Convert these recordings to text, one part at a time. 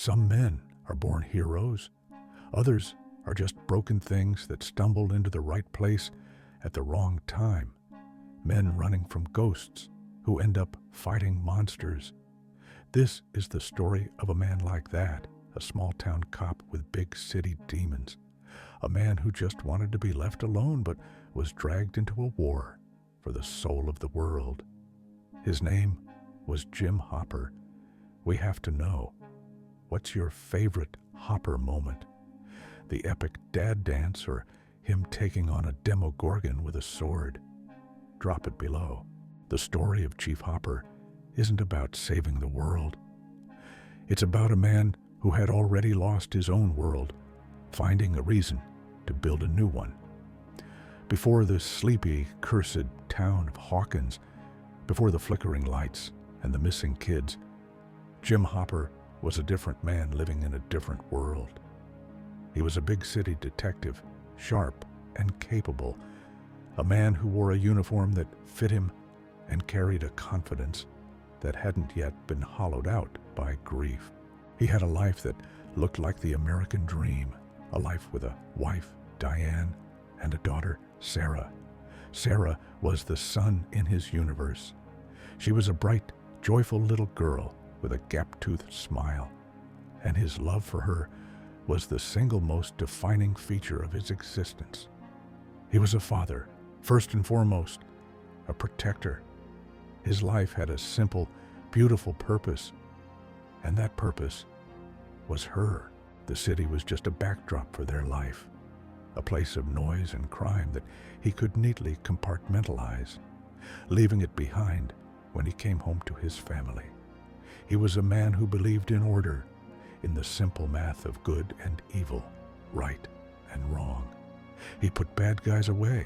Some men are born heroes. Others are just broken things that stumbled into the right place at the wrong time. Men running from ghosts who end up fighting monsters. This is the story of a man like that, a small-town cop with big city demons. A man who just wanted to be left alone but was dragged into a war for the soul of the world. His name was Jim Hopper. We have to know, what's your favorite Hopper moment? The epic dad dance or him taking on a demogorgon with a sword? Drop it below. The story of Chief Hopper isn't about saving the world. It's about a man who had already lost his own world, finding a reason to build a new one. Before the sleepy, cursed town of Hawkins, before the flickering lights and the missing kids, Jim Hopper was a different man living in a different world. He was a big city detective, sharp and capable, a man who wore a uniform that fit him and carried a confidence that hadn't yet been hollowed out by grief. He had a life that looked like the American dream, a life with a wife, Diane, and a daughter, Sarah. Sarah was the sun in his universe. She was a bright, joyful little girl with a gap-toothed smile, and his love for her was the single most defining feature of his existence. He was a father, first and foremost, a protector. His life had a simple, beautiful purpose, and that purpose was her. The city was just a backdrop for their life, a place of noise and crime that he could neatly compartmentalize, leaving it behind when he came home to his family. He was a man who believed in order, in the simple math of good and evil, right and wrong. He put bad guys away,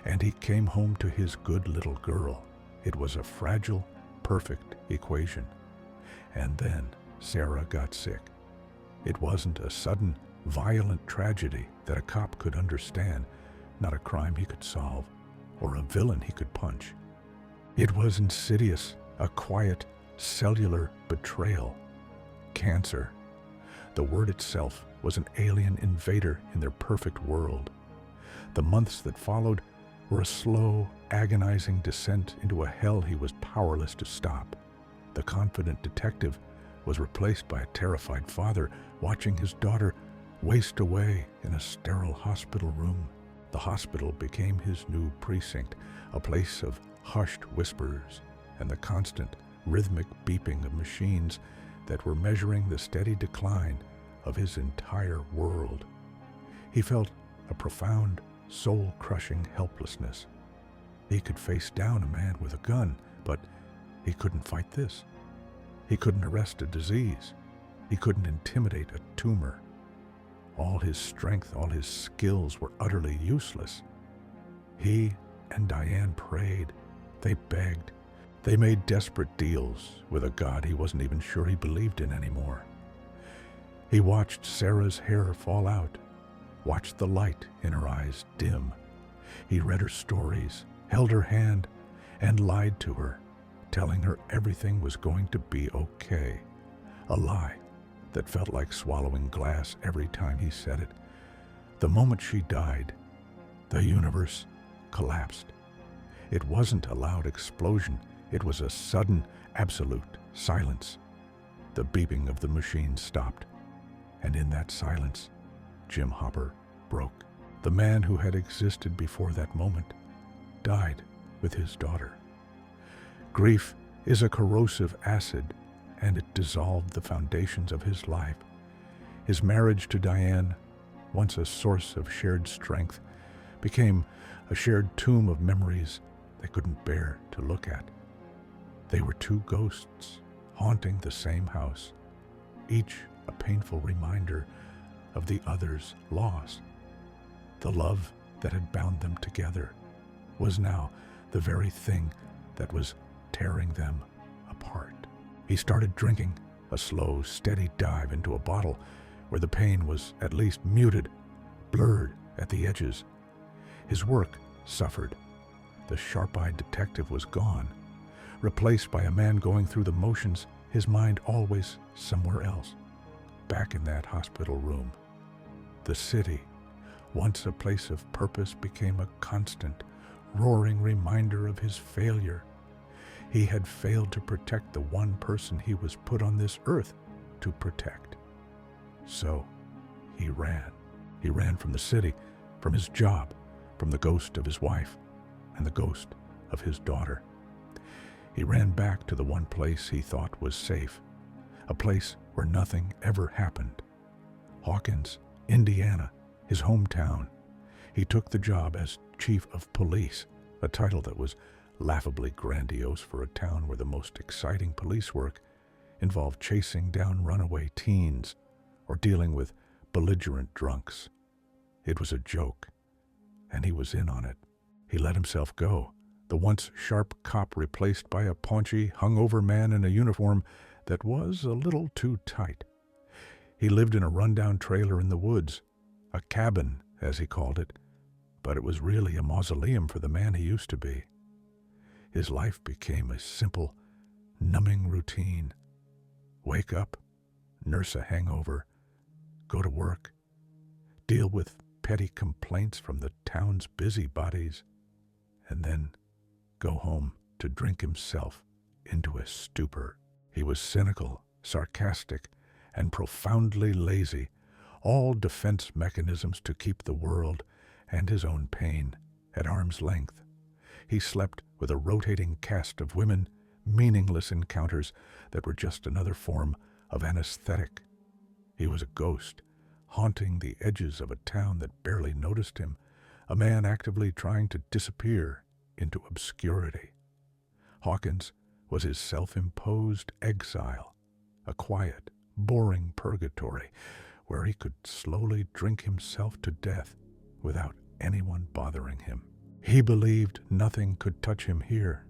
and he came home to his good little girl. It was a fragile, perfect equation. And then Sarah got sick. It wasn't a sudden, violent tragedy that a cop could understand, not a crime he could solve, or a villain he could punch. It was insidious, a quiet, cellular betrayal. Cancer. The word itself was an alien invader in their perfect world. The months that followed were a slow, agonizing descent into a hell he was powerless to stop. The confident detective was replaced by a terrified father watching his daughter waste away in a sterile hospital room. The hospital became his new precinct, a place of hushed whispers and the constant, rhythmic beeping of machines that were measuring the steady decline of his entire world. He felt a profound, soul-crushing helplessness. He could face down a man with a gun, but he couldn't fight this. He couldn't arrest a disease. He couldn't intimidate a tumor. All his strength, all his skills were utterly useless. He and Diane prayed. They begged. They made desperate deals with a God he wasn't even sure he believed in anymore. He watched Sarah's hair fall out, watched the light in her eyes dim. He read her stories, held her hand, and lied to her, telling her everything was going to be okay. A lie that felt like swallowing glass every time he said it. The moment she died, the universe collapsed. It wasn't a loud explosion. It was a sudden, absolute silence. The beeping of the machine stopped, and in that silence, Jim Hopper broke. The man who had existed before that moment died with his daughter. Grief is a corrosive acid, and it dissolved the foundations of his life. His marriage to Diane, once a source of shared strength, became a shared tomb of memories they couldn't bear to look at. They were two ghosts haunting the same house, each a painful reminder of the other's loss. The love that had bound them together was now the very thing that was tearing them apart. He started drinking, a slow, steady dive into a bottle where the pain was at least muted, blurred at the edges. His work suffered. The sharp-eyed detective was gone, replaced by a man going through the motions, his mind always somewhere else. back in that hospital room. The city, once a place of purpose, became a constant, roaring reminder of his failure. He had failed to protect the one person he was put on this earth to protect. So he ran. He ran from the city, from his job, from the ghost of his wife, and the ghost of his daughter. He ran back to the one place he thought was safe, a place where nothing ever happened. Hawkins, Indiana, his hometown. He took the job as chief of police, a title that was laughably grandiose for a town where the most exciting police work involved chasing down runaway teens or dealing with belligerent drunks. It was a joke, and he was in on it. He let himself go, the once sharp cop replaced by a paunchy, hungover man in a uniform that was a little too tight. He lived in a rundown trailer in the woods, a cabin, as he called it, but it was really a mausoleum for the man he used to be. His life became a simple, numbing routine. Wake up, nurse a hangover, go to work, deal with petty complaints from the town's busybodies, and then go home to drink himself into a stupor. He was cynical, sarcastic, and profoundly lazy, all defense mechanisms to keep the world and his own pain at arm's length. He slept with a rotating cast of women, meaningless encounters that were just another form of anesthetic. He was a ghost, haunting the edges of a town that barely noticed him, a man actively trying to disappear into obscurity. Hawkins was his self-imposed exile, a quiet, boring purgatory where he could slowly drink himself to death without anyone bothering him. He believed nothing could touch him here.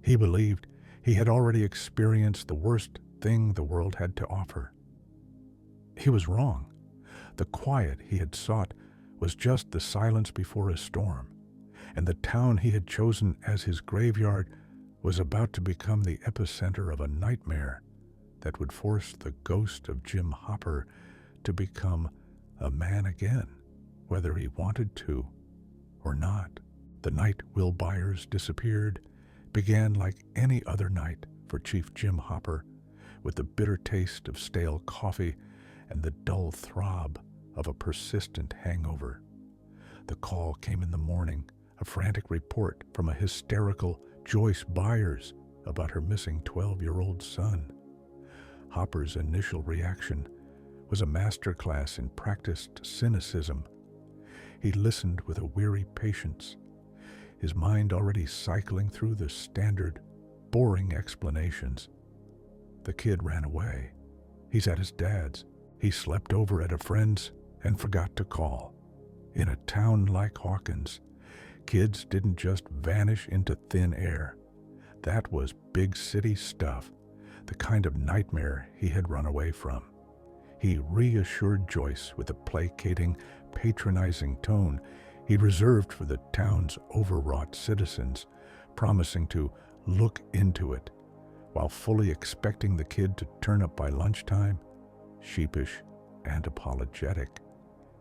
He believed he had already experienced the worst thing the world had to offer. He was wrong. The quiet he had sought was just the silence before a storm, and the town he had chosen as his graveyard was about to become the epicenter of a nightmare that would force the ghost of Jim Hopper to become a man again, whether he wanted to or not. The night Will Byers disappeared began like any other night for Chief Jim Hopper, with the bitter taste of stale coffee and the dull throb of a persistent hangover. The call came in the morning, a frantic report from a hysterical Joyce Byers about her missing 12-year-old son. Hopper's initial reaction was a masterclass in practiced cynicism. He listened with a weary patience, his mind already cycling through the standard, boring explanations. The kid ran away. He's at his dad's. He slept over at a friend's and forgot to call. In a town like Hawkins, kids didn't just vanish into thin air. That was big city stuff, the kind of nightmare he had run away from. He reassured Joyce with a placating, patronizing tone he reserved for the town's overwrought citizens, promising to look into it, while fully expecting the kid to turn up by lunchtime, sheepish and apologetic.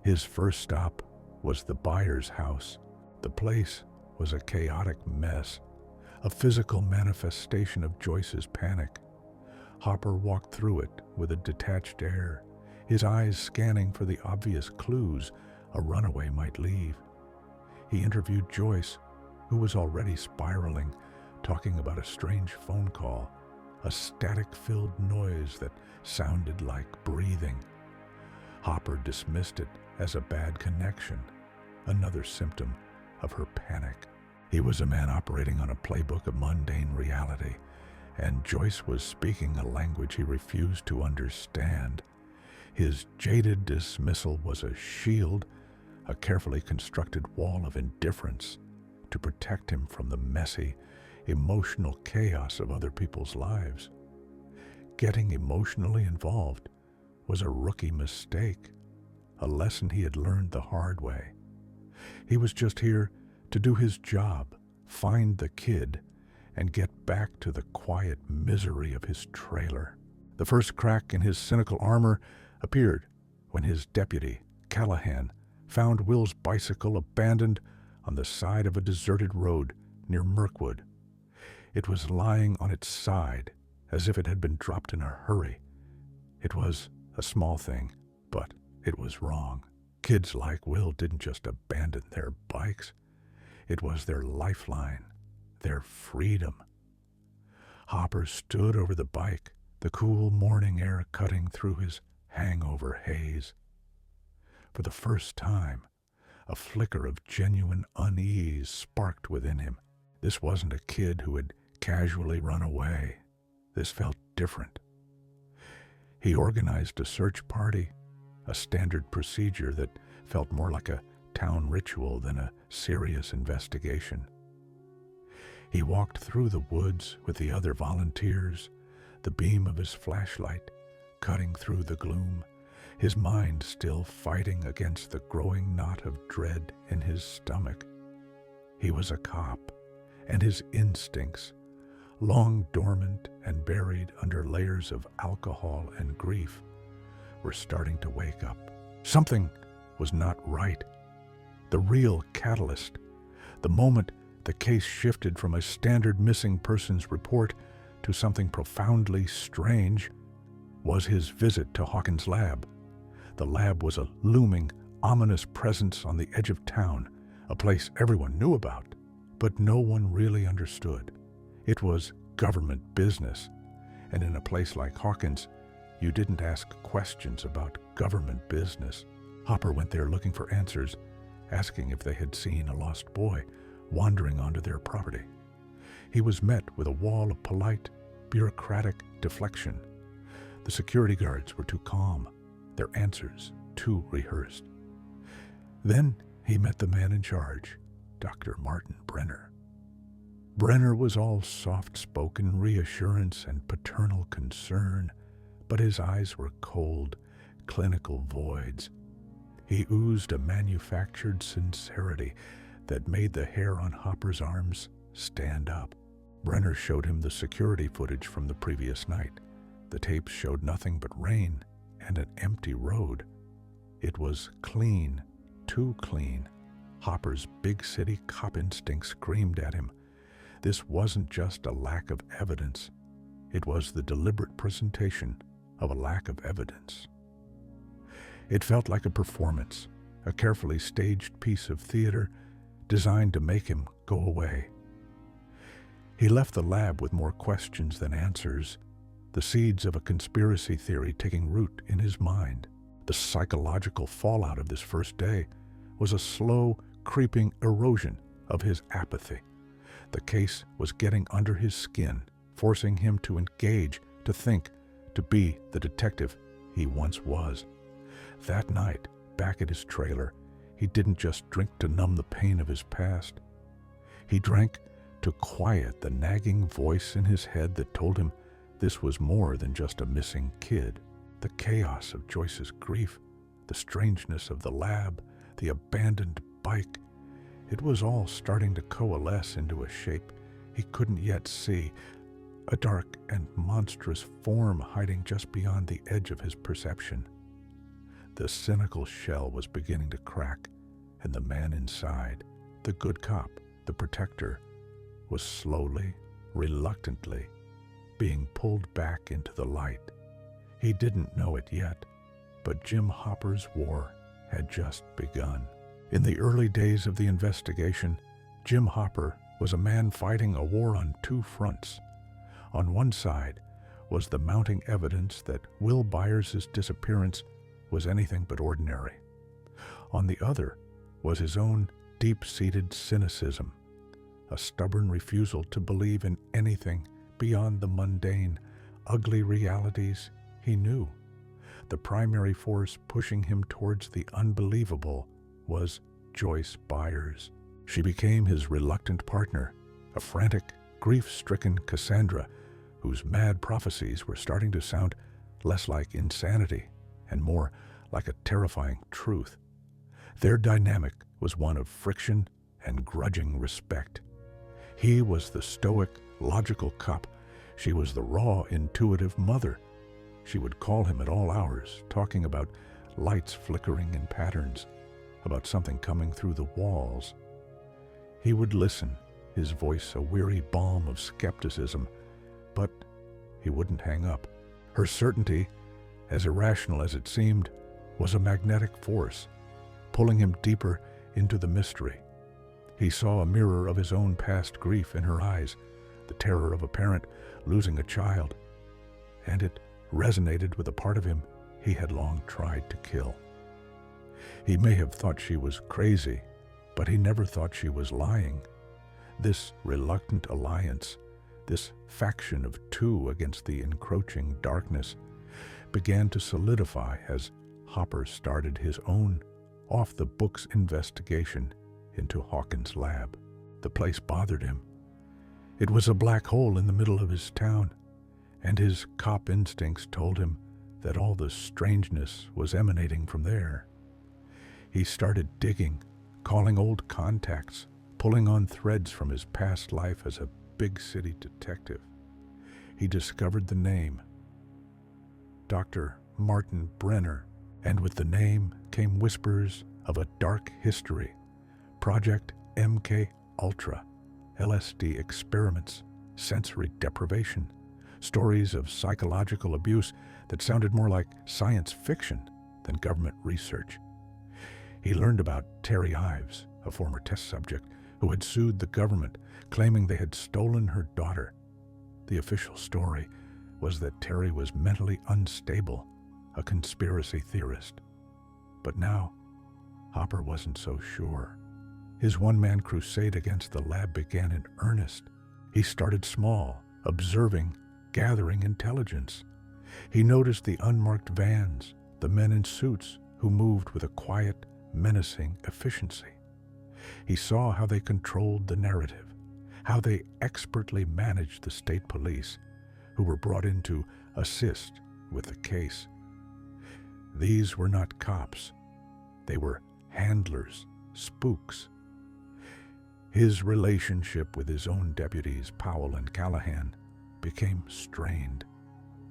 His first stop was the Byers' house. The place was a chaotic mess, a physical manifestation of Joyce's panic. Hopper walked through it with a detached air, his eyes scanning for the obvious clues a runaway might leave. He interviewed Joyce, who was already spiraling, talking about a strange phone call, a static-filled noise that sounded like breathing. Hopper dismissed it as a bad connection, another symptom of her panic. He was a man operating on a playbook of mundane reality, and Joyce was speaking a language he refused to understand. His jaded dismissal was a shield, a carefully constructed wall of indifference to protect him from the messy, emotional chaos of other people's lives. Getting emotionally involved was a rookie mistake, a lesson he had learned the hard way. He was just here to do his job, find the kid, and get back to the quiet misery of his trailer. The first crack in his cynical armor appeared when his deputy, Callahan, found Will's bicycle abandoned on the side of a deserted road near Mirkwood. It was lying on its side, as if it had been dropped in a hurry. It was a small thing, but it was wrong. Kids like Will didn't just abandon their bikes. It was their lifeline, their freedom. Hopper stood over the bike, the cool morning air cutting through his hangover haze. For the first time, a flicker of genuine unease sparked within him. This wasn't a kid who had casually run away. This felt different. He organized a search party, a standard procedure that felt more like a town ritual than a serious investigation. He walked through the woods with the other volunteers, the beam of his flashlight cutting through the gloom, his mind still fighting against the growing knot of dread in his stomach. He was a cop, and his instincts, long dormant and buried under layers of alcohol and grief, were starting to wake up. Something was not right. The real catalyst, the moment the case shifted from a standard missing persons report to something profoundly strange, was his visit to Hawkins' lab. The lab was a looming, ominous presence on the edge of town, a place everyone knew about, but no one really understood. It was government business, and in a place like Hawkins, you didn't ask questions about government business. Hopper went there looking for answers, asking if they had seen a lost boy wandering onto their property. He was met with a wall of polite, bureaucratic deflection. The security guards were too calm, their answers too rehearsed. Then he met the man in charge, Dr. Martin Brenner. Brenner was all soft-spoken reassurance and paternal concern, but his eyes were cold, clinical voids. He oozed a manufactured sincerity that made the hair on Hopper's arms stand up. Brenner showed him the security footage from the previous night. The tapes showed nothing but rain and an empty road. It was clean, too clean. Hopper's big city cop instinct screamed at him. This wasn't just a lack of evidence. It was the deliberate presentation of a lack of evidence. It felt like a performance, a carefully staged piece of theater designed to make him go away. He left the lab with more questions than answers, the seeds of a conspiracy theory taking root in his mind. The psychological fallout of this first day was a slow, creeping erosion of his apathy. The case was getting under his skin, forcing him to engage, to think, to be the detective he once was. That night, back at his trailer, he didn't just drink to numb the pain of his past. He drank to quiet the nagging voice in his head that told him this was more than just a missing kid. The chaos of Joyce's grief, the strangeness of the lab, the abandoned bike, it was all starting to coalesce into a shape he couldn't yet see, a dark and monstrous form hiding just beyond the edge of his perception. The cynical shell was beginning to crack, and the man inside, the good cop, the protector, was slowly, reluctantly, being pulled back into the light. He didn't know it yet, but Jim Hopper's war had just begun. In the early days of the investigation, Jim Hopper was a man fighting a war on two fronts. On one side was the mounting evidence that Will Byers' disappearance was anything but ordinary. On the other was his own deep-seated cynicism, a stubborn refusal to believe in anything beyond the mundane, ugly realities he knew. The primary force pushing him towards the unbelievable was Joyce Byers. She became his reluctant partner, a frantic, grief-stricken Cassandra whose mad prophecies were starting to sound less like insanity and more like a terrifying truth. Their dynamic was one of friction and grudging respect. He was the stoic, logical cop. She was the raw, intuitive mother. She would call him at all hours, talking about lights flickering in patterns, about something coming through the walls. He would listen, his voice a weary balm of skepticism, but he wouldn't hang up. Her certainty, as irrational as it seemed, was a magnetic force, pulling him deeper into the mystery. He saw a mirror of his own past grief in her eyes, the terror of a parent losing a child, and it resonated with a part of him he had long tried to kill. He may have thought she was crazy, but he never thought she was lying. This reluctant alliance, this faction of two against the encroaching darkness, began to solidify as Hopper started his own off-the-books investigation into Hawkins' lab. The place bothered him. It was a black hole in the middle of his town, and his cop instincts told him that all the strangeness was emanating from there. He started digging, calling old contacts, pulling on threads from his past life as a big city detective. He discovered the name, Dr. Martin Brenner, and with the name came whispers of a dark history, Project MK Ultra, LSD experiments, sensory deprivation, stories of psychological abuse that sounded more like science fiction than government research. He learned about Terry Ives, a former test subject who had sued the government, claiming they had stolen her daughter. The official story was that Terry was mentally unstable, a conspiracy theorist. But now, Hopper wasn't so sure. His one-man crusade against the lab began in earnest. He started small, observing, gathering intelligence. He noticed the unmarked vans, the men in suits who moved with a quiet, menacing efficiency. He saw how they controlled the narrative, how they expertly managed the state police, who were brought in to assist with the case. These were not cops. They were handlers, spooks. His relationship with his own deputies, Powell and Callahan, became strained.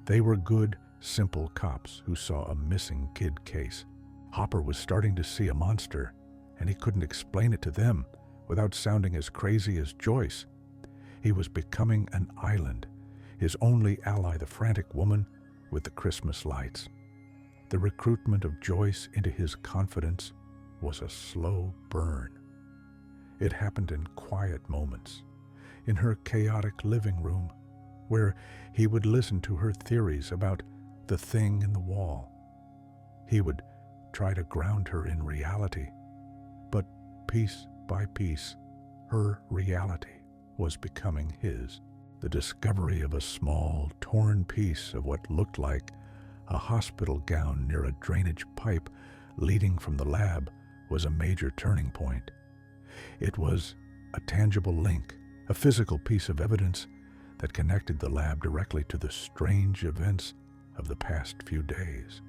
They were good, simple cops who saw a missing kid case. Hopper was starting to see a monster, and he couldn't explain it to them without sounding as crazy as Joyce. He was becoming an island, his only ally the frantic woman with the Christmas lights. The recruitment of Joyce into his confidence was a slow burn. It happened in quiet moments, in her chaotic living room, where he would listen to her theories about the thing in the wall. He would try to ground her in reality, but piece by piece, her reality was becoming his. The discovery of a small, torn piece of what looked like a hospital gown near a drainage pipe leading from the lab was a major turning point. It was a tangible link, a physical piece of evidence that connected the lab directly to the strange events of the past few days.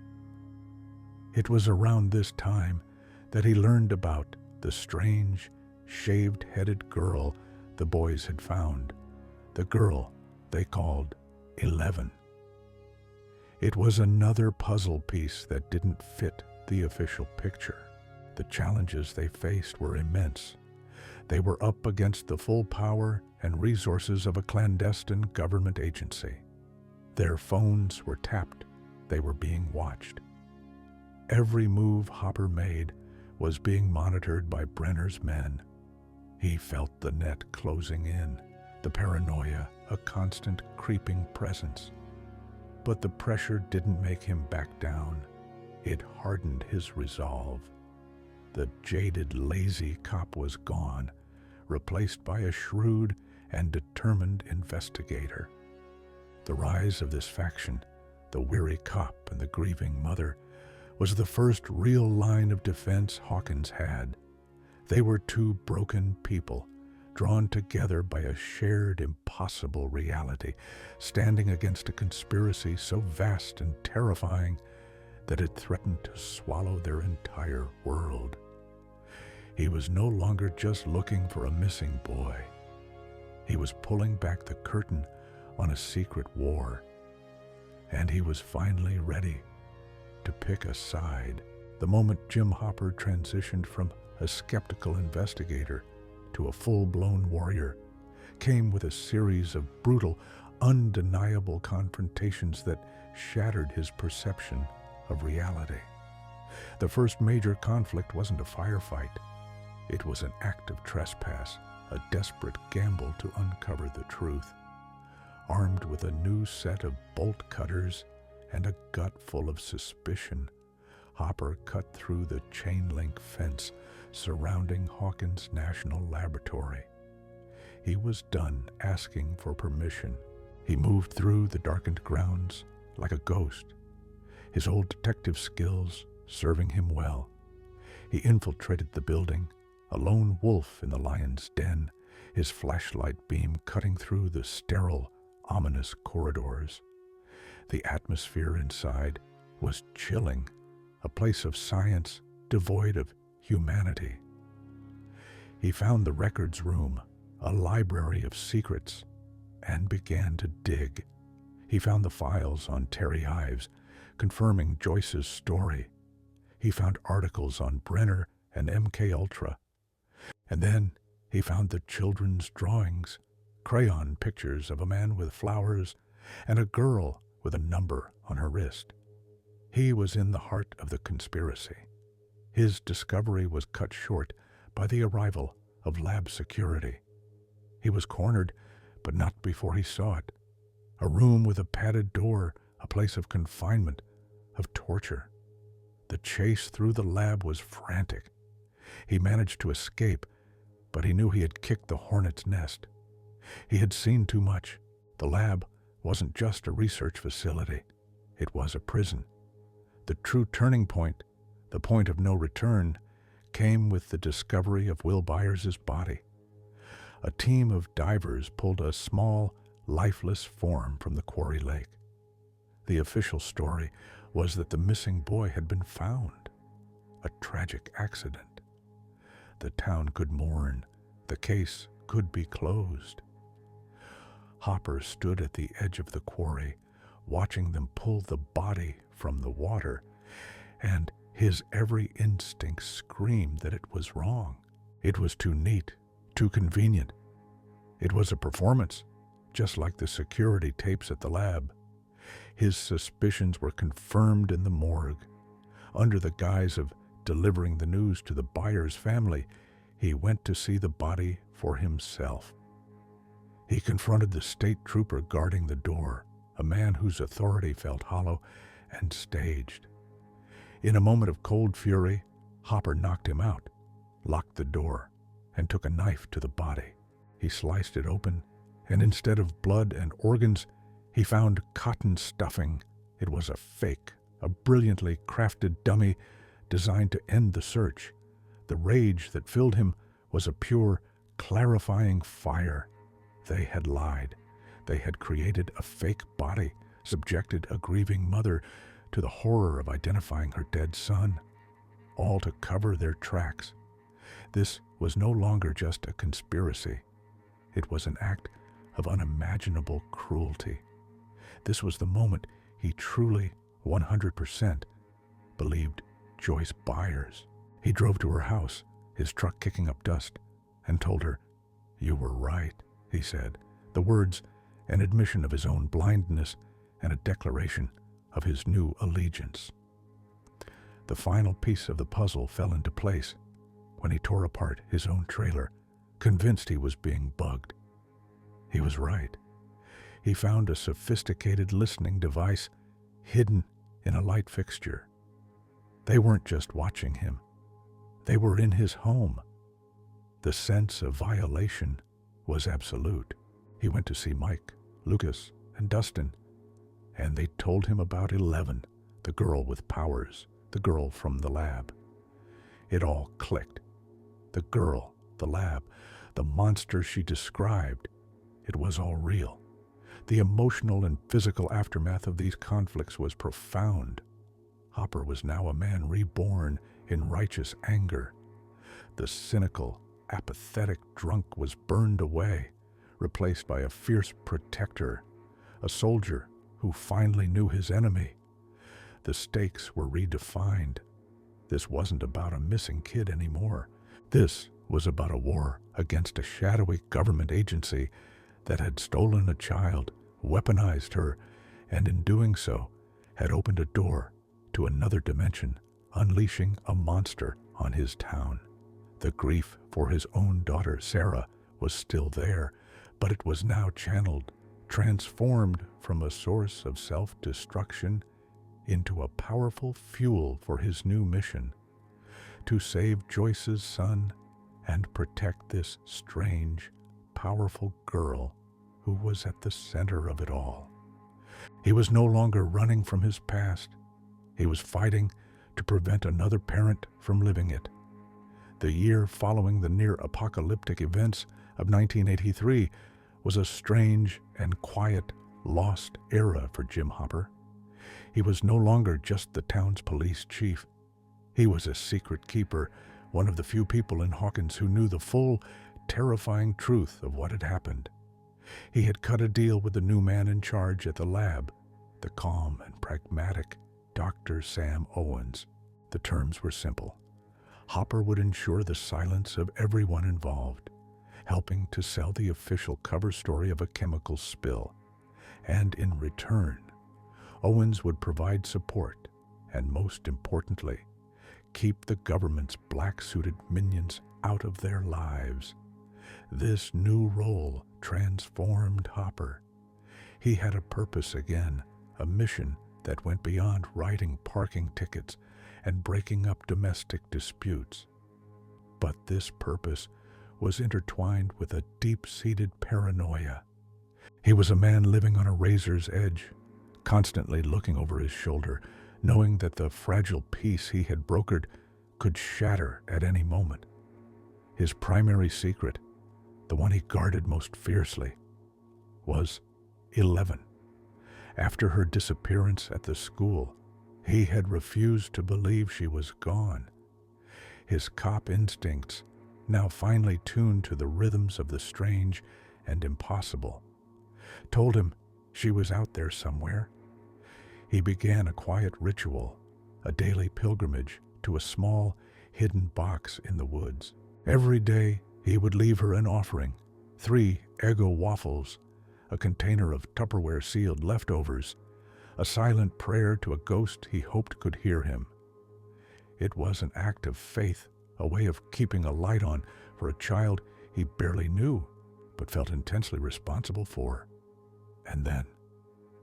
It was around this time that he learned about the strange, shaved-headed girl the boys had found, the girl they called 11. It was another puzzle piece that didn't fit the official picture. The challenges they faced were immense. They were up against the full power and resources of a clandestine government agency. Their phones were tapped. They were being watched. Every move Hopper made was being monitored by Brenner's men. He felt the net closing in, the paranoia, a constant creeping presence. But the pressure didn't make him back down. It hardened his resolve. The jaded, lazy cop was gone, replaced by a shrewd and determined investigator. The rise of this faction, the weary cop and the grieving mother, was the first real line of defense Hawkins had. They were two broken people, drawn together by a shared, impossible reality, standing against a conspiracy so vast and terrifying that it threatened to swallow their entire world. He was no longer just looking for a missing boy. He was pulling back the curtain on a secret war. And he was finally ready to pick a side. The moment Jim Hopper transitioned from a skeptical investigator to a full-blown warrior came with a series of brutal, undeniable confrontations that shattered his perception of reality. The first major conflict wasn't a firefight. It was an act of trespass, a desperate gamble to uncover the truth. Armed with a new set of bolt cutters and a gut full of suspicion, Hopper cut through the chain-link fence surrounding Hawkins National Laboratory. He was done asking for permission. He moved through the darkened grounds like a ghost, his old detective skills serving him well. He infiltrated the building, a lone wolf in the lion's den, his flashlight beam cutting through the sterile, ominous corridors. The atmosphere inside was chilling, a place of science devoid of humanity. He found the records room, a library of secrets, and began to dig. He found the files on Terry Ives, confirming Joyce's story. He found articles on Brenner and MK Ultra. And then he found the children's drawings, crayon pictures of a man with flowers and a girl with a number on her wrist. He was in the heart of the conspiracy. His discovery was cut short by the arrival of lab security. He was cornered, but not before he saw it. A room with a padded door, a place of confinement, of torture. The chase through the lab was frantic. He managed to escape, but he knew he had kicked the hornet's nest. He had seen too much. The lab wasn't just a research facility. It was a prison. The true turning point, the point of no return, came with the discovery of Will Byers' body. A team of divers pulled a small, lifeless form from the quarry lake. The official story was that the missing boy had been found. A tragic accident. The town could mourn. The case could be closed. Hopper stood at the edge of the quarry, watching them pull the body from the water, and his every instinct screamed that it was wrong. It was too neat, too convenient. It was a performance, just like the security tapes at the lab. His suspicions were confirmed in the morgue. Under the guise of delivering the news to the Byers family, he went to see the body for himself. He confronted the state trooper guarding the door, a man whose authority felt hollow and staged. In a moment of cold fury, Hopper knocked him out, locked the door, and took a knife to the body. He sliced it open, and instead of blood and organs, he found cotton stuffing. It was a fake, a brilliantly crafted dummy designed to end the search. The rage that filled him was a pure, clarifying fire. They had lied. They had created a fake body, subjected a grieving mother to the horror of identifying her dead son, all to cover their tracks. This was no longer just a conspiracy. It was an act of unimaginable cruelty. This was the moment he truly, 100%, believed Joyce Byers. He drove to her house, his truck kicking up dust, and told her, "You were right," he said, the words an admission of his own blindness and a declaration of his new allegiance. The final piece of the puzzle fell into place when he tore apart his own trailer, convinced he was being bugged. He was right. He found a sophisticated listening device hidden in a light fixture. They weren't just watching him. They were in his home. The sense of violation was absolute. He went to see Mike, Lucas, and Dustin, and they told him about 11, the girl with powers, the girl from the lab. It all clicked. The girl, the lab, the monster she described. It was all real. The emotional and physical aftermath of these conflicts was profound. Hopper was now a man reborn in righteous anger. The cynical, apathetic drunk was burned away, replaced by a fierce protector, a soldier who finally knew his enemy. The stakes were redefined. This wasn't about a missing kid anymore. This was about a war against a shadowy government agency that had stolen a child, weaponized her, and in doing so, had opened a door to another dimension, unleashing a monster on his town. The grief for his own daughter, Sarah, was still there, but it was now channeled, transformed from a source of self-destruction into a powerful fuel for his new mission, to save Joyce's son and protect this strange, powerful girl who was at the center of it all. He was no longer running from his past. He was fighting to prevent another parent from living it. The year following the near-apocalyptic events of 1983 was a strange and quiet, lost era for Jim Hopper. He was no longer just the town's police chief. He was a secret keeper, one of the few people in Hawkins who knew the full, terrifying truth of what had happened. He had cut a deal with the new man in charge at the lab, the calm and pragmatic Dr. Sam Owens. The terms were simple. Hopper would ensure the silence of everyone involved, helping to sell the official cover story of a chemical spill. And in return, Owens would provide support and, most importantly, keep the government's black-suited minions out of their lives. This new role transformed Hopper. He had a purpose again, a mission that went beyond writing parking tickets and breaking up domestic disputes. But this purpose was intertwined with a deep-seated paranoia. He was a man living on a razor's edge, constantly looking over his shoulder, knowing that the fragile peace he had brokered could shatter at any moment. His primary secret, the one he guarded most fiercely, was 11. After her disappearance at the school, he had refused to believe she was gone. His cop instincts, now finely tuned to the rhythms of the strange and impossible, told him she was out there somewhere. He began a quiet ritual, a daily pilgrimage to a small, hidden box in the woods. Every day, he would leave her an offering, 3 Eggo waffles, a container of Tupperware-sealed leftovers, a silent prayer to a ghost he hoped could hear him. It was an act of faith, a way of keeping a light on for a child he barely knew, but felt intensely responsible for. And then,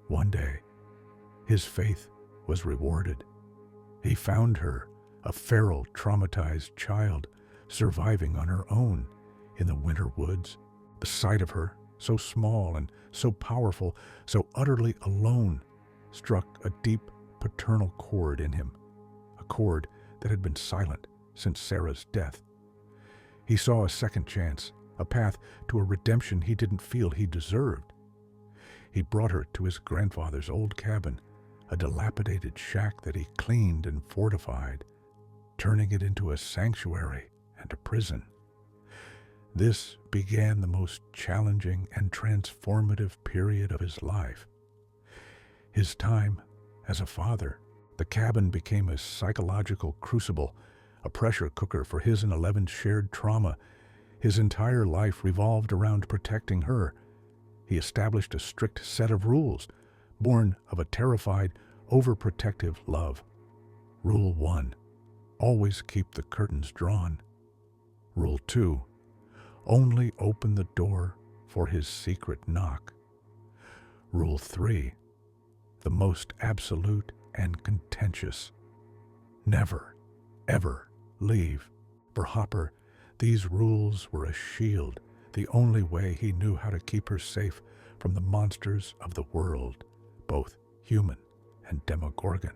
one day, his faith was rewarded. He found her, a feral, traumatized child, surviving on her own in the winter woods. The sight of her, so small and so powerful, so utterly alone, struck a deep paternal chord in him, a chord that had been silent since Sarah's death. He saw a second chance, a path to a redemption he didn't feel he deserved. He brought her to his grandfather's old cabin, a dilapidated shack that he cleaned and fortified, turning it into a sanctuary and a prison. This began the most challenging and transformative period of his life. His time as a father, the cabin became a psychological crucible, a pressure cooker for his and Eleven's shared trauma. His entire life revolved around protecting her. He established a strict set of rules, born of a terrified, overprotective love. Rule 1, always keep the curtains drawn. Rule 2, only open the door for his secret knock. Rule 3, the most absolute and contentious: never, ever leave. For Hopper, these rules were a shield, the only way he knew how to keep her safe from the monsters of the world, both human and demogorgon.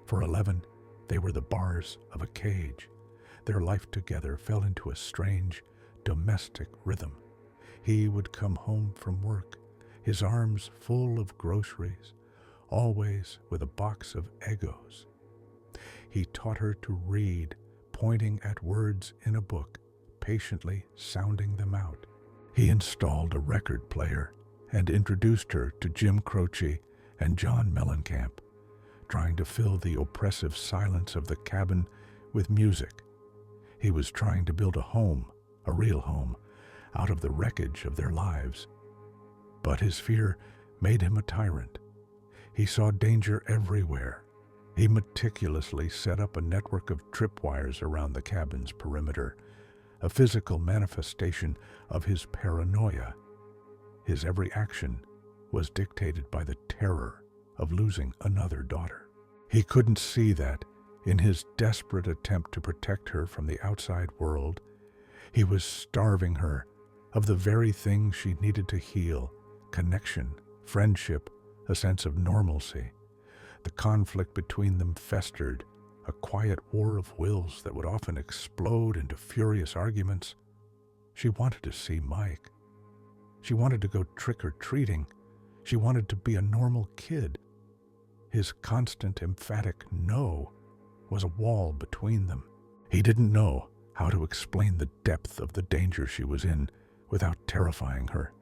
For 11, they were the bars of a cage. Their life together fell into a strange, domestic rhythm. He would come home from work, his arms full of groceries, always with a box of Eggos. He taught her to read, pointing at words in a book, patiently sounding them out. He installed a record player and introduced her to Jim Croce and John Mellencamp, trying to fill the oppressive silence of the cabin with music. He was trying to build a home, a real home, out of the wreckage of their lives. But his fear made him a tyrant. He saw danger everywhere. He meticulously set up a network of tripwires around the cabin's perimeter, a physical manifestation of his paranoia. His every action was dictated by the terror of losing another daughter. He couldn't see that, in his desperate attempt to protect her from the outside world, he was starving her of the very things she needed to heal: connection, friendship, a sense of normalcy. The conflict between them festered, a quiet war of wills that would often explode into furious arguments. She wanted to see Mike. She wanted to go trick-or-treating. She wanted to be a normal kid. His constant, emphatic no was a wall between them. He didn't know how to explain the depth of the danger she was in without terrifying her.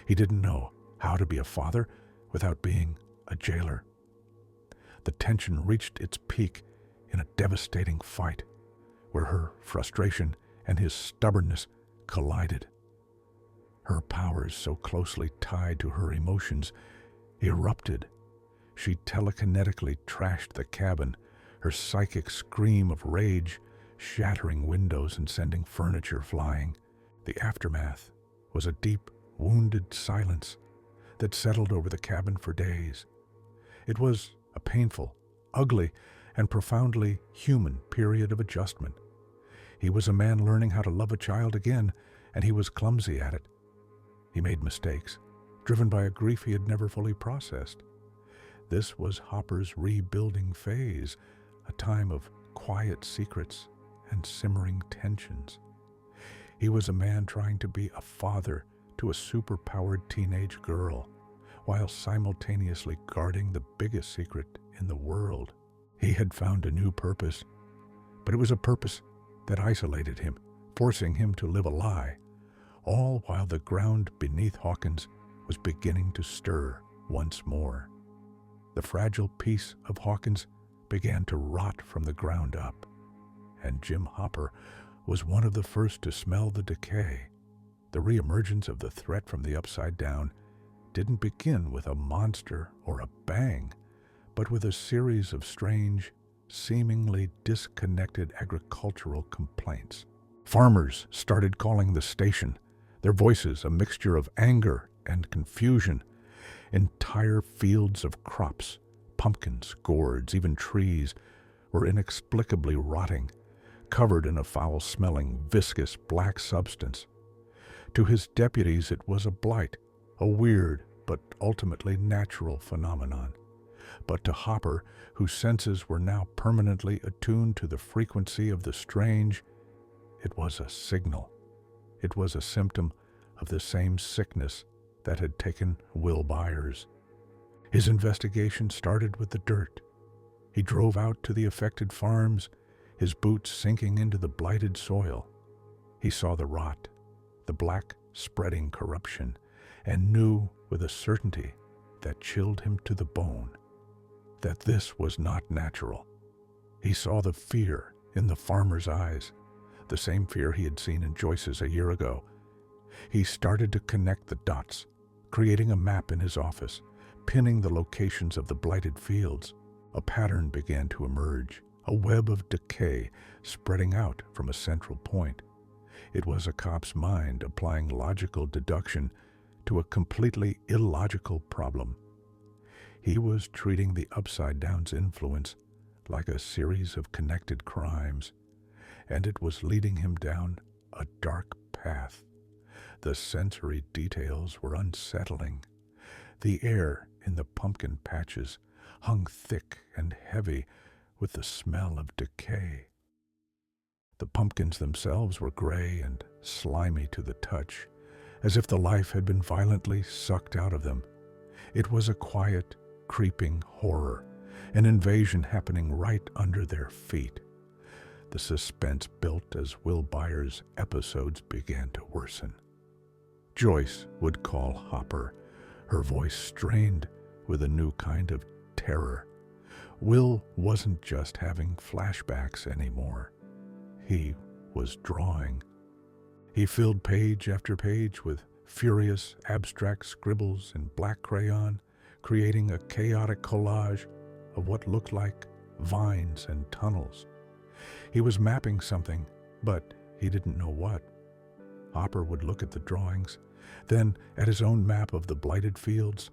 He didn't know how to be a father without being a jailer. The tension reached its peak in a devastating fight where her frustration and his stubbornness collided. Her powers, so closely tied to her emotions, erupted. She telekinetically trashed the cabin, her psychic scream of rage shattering windows and sending furniture flying. The aftermath was a deep, wounded silence that settled over the cabin for days. It was a painful, ugly, and profoundly human period of adjustment. He was a man learning how to love a child again, and he was clumsy at it. He made mistakes, driven by a grief he had never fully processed. This was Hopper's rebuilding phase, a time of quiet secrets and simmering tensions. He was a man trying to be a father to a superpowered teenage girl, while simultaneously guarding the biggest secret in the world. He had found a new purpose, but it was a purpose that isolated him, forcing him to live a lie, all while the ground beneath Hawkins was beginning to stir once more. The fragile piece of Hawkins began to rot from the ground up, and Jim Hopper was one of the first to smell the decay. The reemergence of the threat from the upside down didn't begin with a monster or a bang, but with a series of strange, seemingly disconnected agricultural complaints. Farmers started calling the station, their voices a mixture of anger and confusion. Entire fields of crops, pumpkins, gourds, even trees, were inexplicably rotting, covered in a foul-smelling, viscous black substance. To his deputies it was a blight, a weird but ultimately natural phenomenon. But to Hopper, whose senses were now permanently attuned to the frequency of the strange, it was a signal. It was a symptom of the same sickness that had taken Will Byers. His investigation started with the dirt. He drove out to the affected farms, his boots sinking into the blighted soil. He saw the rot, the black, spreading corruption, and knew with a certainty that chilled him to the bone that this was not natural. He saw the fear in the farmer's eyes, the same fear he had seen in Joyce's a year ago. He started to connect the dots, creating a map in his office, pinning the locations of the blighted fields. A pattern began to emerge, a web of decay spreading out from a central point. It was a cop's mind applying logical deduction to a completely illogical problem. He was treating the Upside Down's influence like a series of connected crimes, and it was leading him down a dark path. The sensory details were unsettling. The air in the pumpkin patches hung thick and heavy with the smell of decay. The pumpkins themselves were gray and slimy to the touch, as if the life had been violently sucked out of them. It was a quiet, creeping horror, an invasion happening right under their feet. The suspense built as Will Byers' episodes began to worsen. Joyce would call Hopper, her voice strained, with a new kind of terror. Will wasn't just having flashbacks anymore. He was drawing. He filled page after page with furious, abstract scribbles in black crayon, creating a chaotic collage of what looked like vines and tunnels. He was mapping something, but he didn't know what. Hopper would look at the drawings, then at his own map of the blighted fields,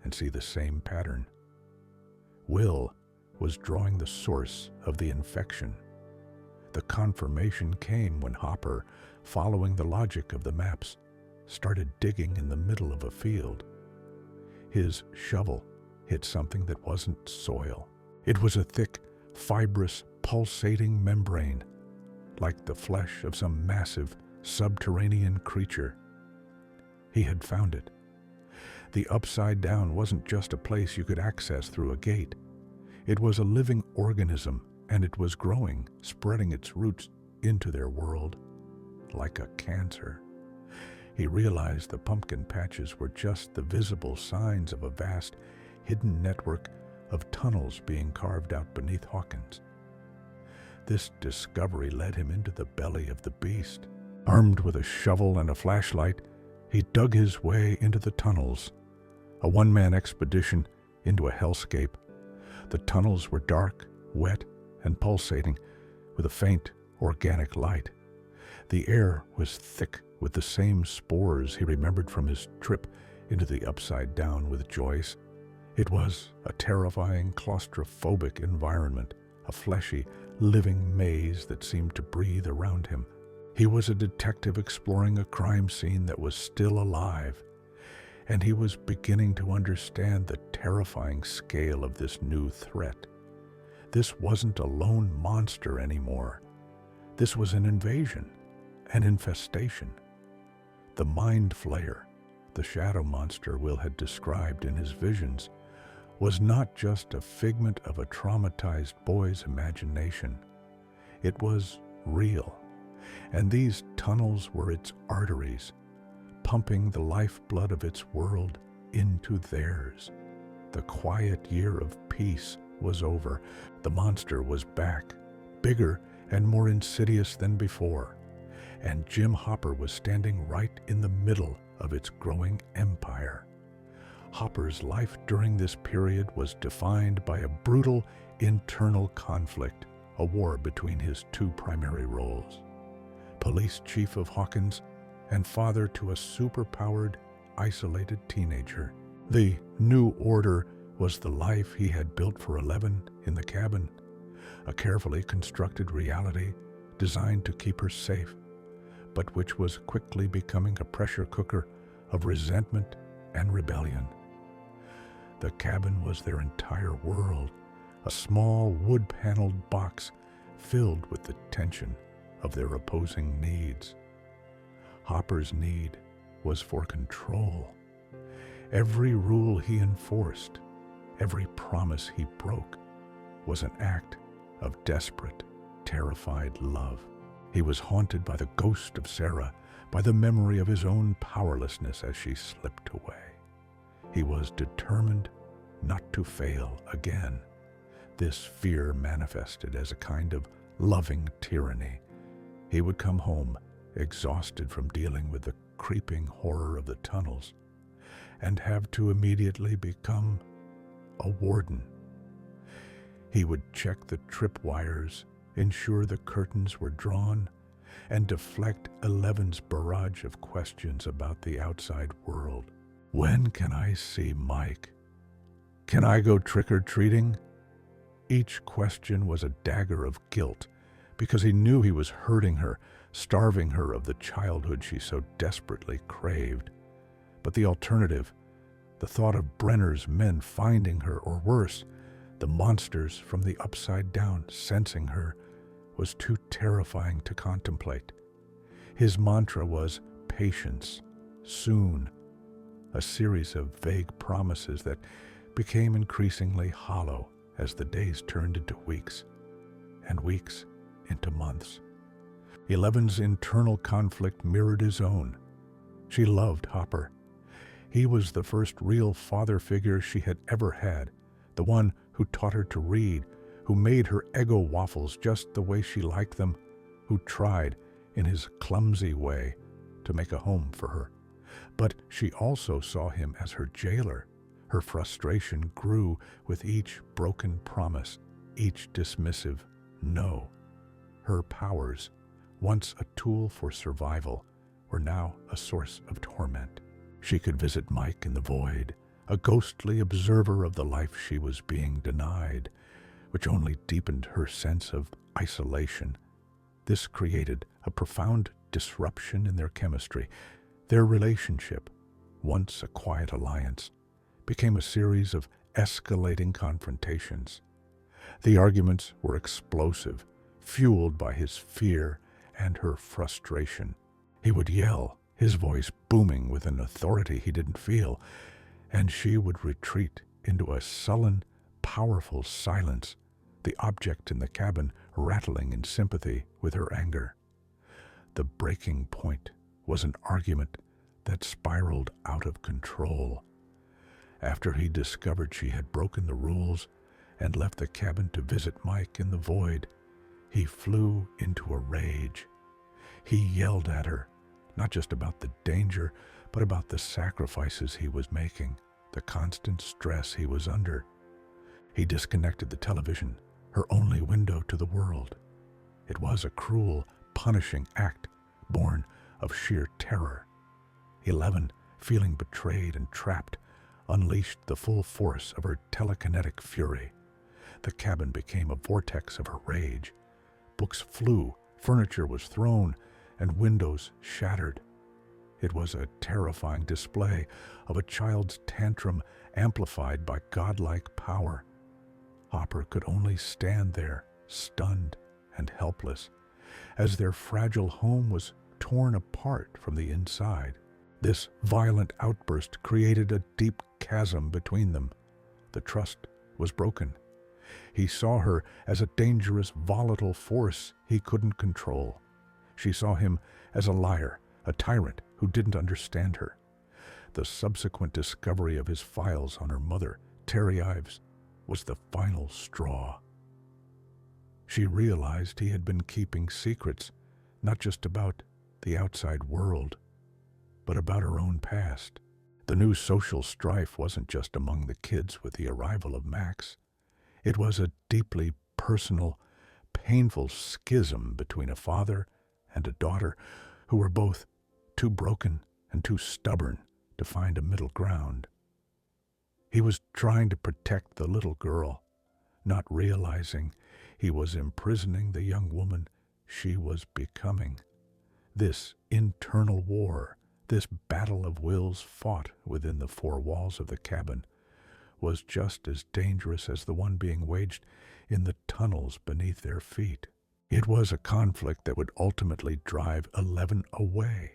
and see the same pattern. Will was drawing the source of the infection. The confirmation came when Hopper, following the logic of the maps, started digging in the middle of a field. His shovel hit something that wasn't soil. It was a thick, fibrous, pulsating membrane, like the flesh of some massive, subterranean creature. He had found it. The Upside Down wasn't just a place you could access through a gate. It was a living organism, and it was growing, spreading its roots into their world, like a cancer. He realized the pumpkin patches were just the visible signs of a vast, hidden network of tunnels being carved out beneath Hawkins. This discovery led him into the belly of the beast. Armed with a shovel and a flashlight, he dug his way into the tunnels, a one-man expedition into a hellscape. The tunnels were dark, wet, and pulsating with a faint, organic light. The air was thick with the same spores he remembered from his trip into the Upside Down with Joyce. It was a terrifying, claustrophobic environment, a fleshy, living maze that seemed to breathe around him. He was a detective exploring a crime scene that was still alive, and he was beginning to understand the terrifying scale of this new threat. This wasn't a lone monster anymore. This was an invasion, an infestation. The Mind Flayer, the shadow monster Will had described in his visions, was not just a figment of a traumatized boy's imagination. It was real, and these tunnels were its arteries, pumping the lifeblood of its world into theirs. The quiet year of peace was over. The monster was back, bigger and more insidious than before, and Jim Hopper was standing right in the middle of its growing empire. Hopper's life during this period was defined by a brutal internal conflict, a war between his two primary roles: police chief of Hawkins and father to a superpowered, isolated teenager. The new order was the life he had built for 11 in the cabin, a carefully constructed reality designed to keep her safe, but which was quickly becoming a pressure cooker of resentment and rebellion. The cabin was their entire world, a small wood-paneled box filled with the tension of their opposing needs. Hopper's need was for control. Every rule he enforced, every promise he broke, was an act of desperate, terrified love. He was haunted by the ghost of Sarah, by the memory of his own powerlessness as she slipped away. He was determined not to fail again. This fear manifested as a kind of loving tyranny. He would come home, exhausted from dealing with the creeping horror of the tunnels, and have to immediately become a warden. He would check the tripwires, ensure the curtains were drawn, and deflect Eleven's barrage of questions about the outside world. When can I see Mike? Can I go trick-or-treating? Each question was a dagger of guilt, because he knew he was hurting her, starving her of the childhood she so desperately craved. But the alternative, the thought of Brenner's men finding her, or worse, the monsters from the Upside Down sensing her, was too terrifying to contemplate. His mantra was patience, soon, a series of vague promises that became increasingly hollow as the days turned into weeks, and weeks into months. Eleven's internal conflict mirrored his own. She loved Hopper. He was the first real father figure she had ever had, the one who taught her to read, who made her Eggo waffles just the way she liked them, who tried, in his clumsy way, to make a home for her. But she also saw him as her jailer. Her frustration grew with each broken promise, each dismissive no. Her powers, once a tool for survival, were now a source of torment. She could visit Mike in the void, a ghostly observer of the life she was being denied, which only deepened her sense of isolation. This created a profound disruption in their chemistry. Their relationship, once a quiet alliance, became a series of escalating confrontations. The arguments were explosive, fueled by his fear and her frustration. He would yell, his voice booming with an authority he didn't feel, and she would retreat into a sullen, powerful silence, the object in the cabin rattling in sympathy with her anger. The breaking point was an argument that spiraled out of control. After he discovered she had broken the rules and left the cabin to visit Mike in the void, he flew into a rage. He yelled at her, not just about the danger, but about the sacrifices he was making, the constant stress he was under. He disconnected the television, her only window to the world. It was a cruel, punishing act, born of sheer terror. 11, feeling betrayed and trapped, unleashed the full force of her telekinetic fury. The cabin became a vortex of her rage. Books flew, furniture was thrown, and windows shattered. It was a terrifying display of a child's tantrum amplified by godlike power. Hopper could only stand there, stunned and helpless, as their fragile home was torn apart from the inside. This violent outburst created a deep chasm between them. The trust was broken. He saw her as a dangerous, volatile force he couldn't control. She saw him as a liar, a tyrant who didn't understand her. The subsequent discovery of his files on her mother, Terry Ives, was the final straw. She realized he had been keeping secrets, not just about the outside world, but about her own past. The new social strife wasn't just among the kids with the arrival of Max. It was a deeply personal, painful schism between a father and a daughter who were both too broken and too stubborn to find a middle ground. He was trying to protect the little girl, not realizing he was imprisoning the young woman she was becoming. This internal war, this battle of wills fought within the four walls of the cabin, was just as dangerous as the one being waged in the tunnels beneath their feet. It was a conflict that would ultimately drive 11 away,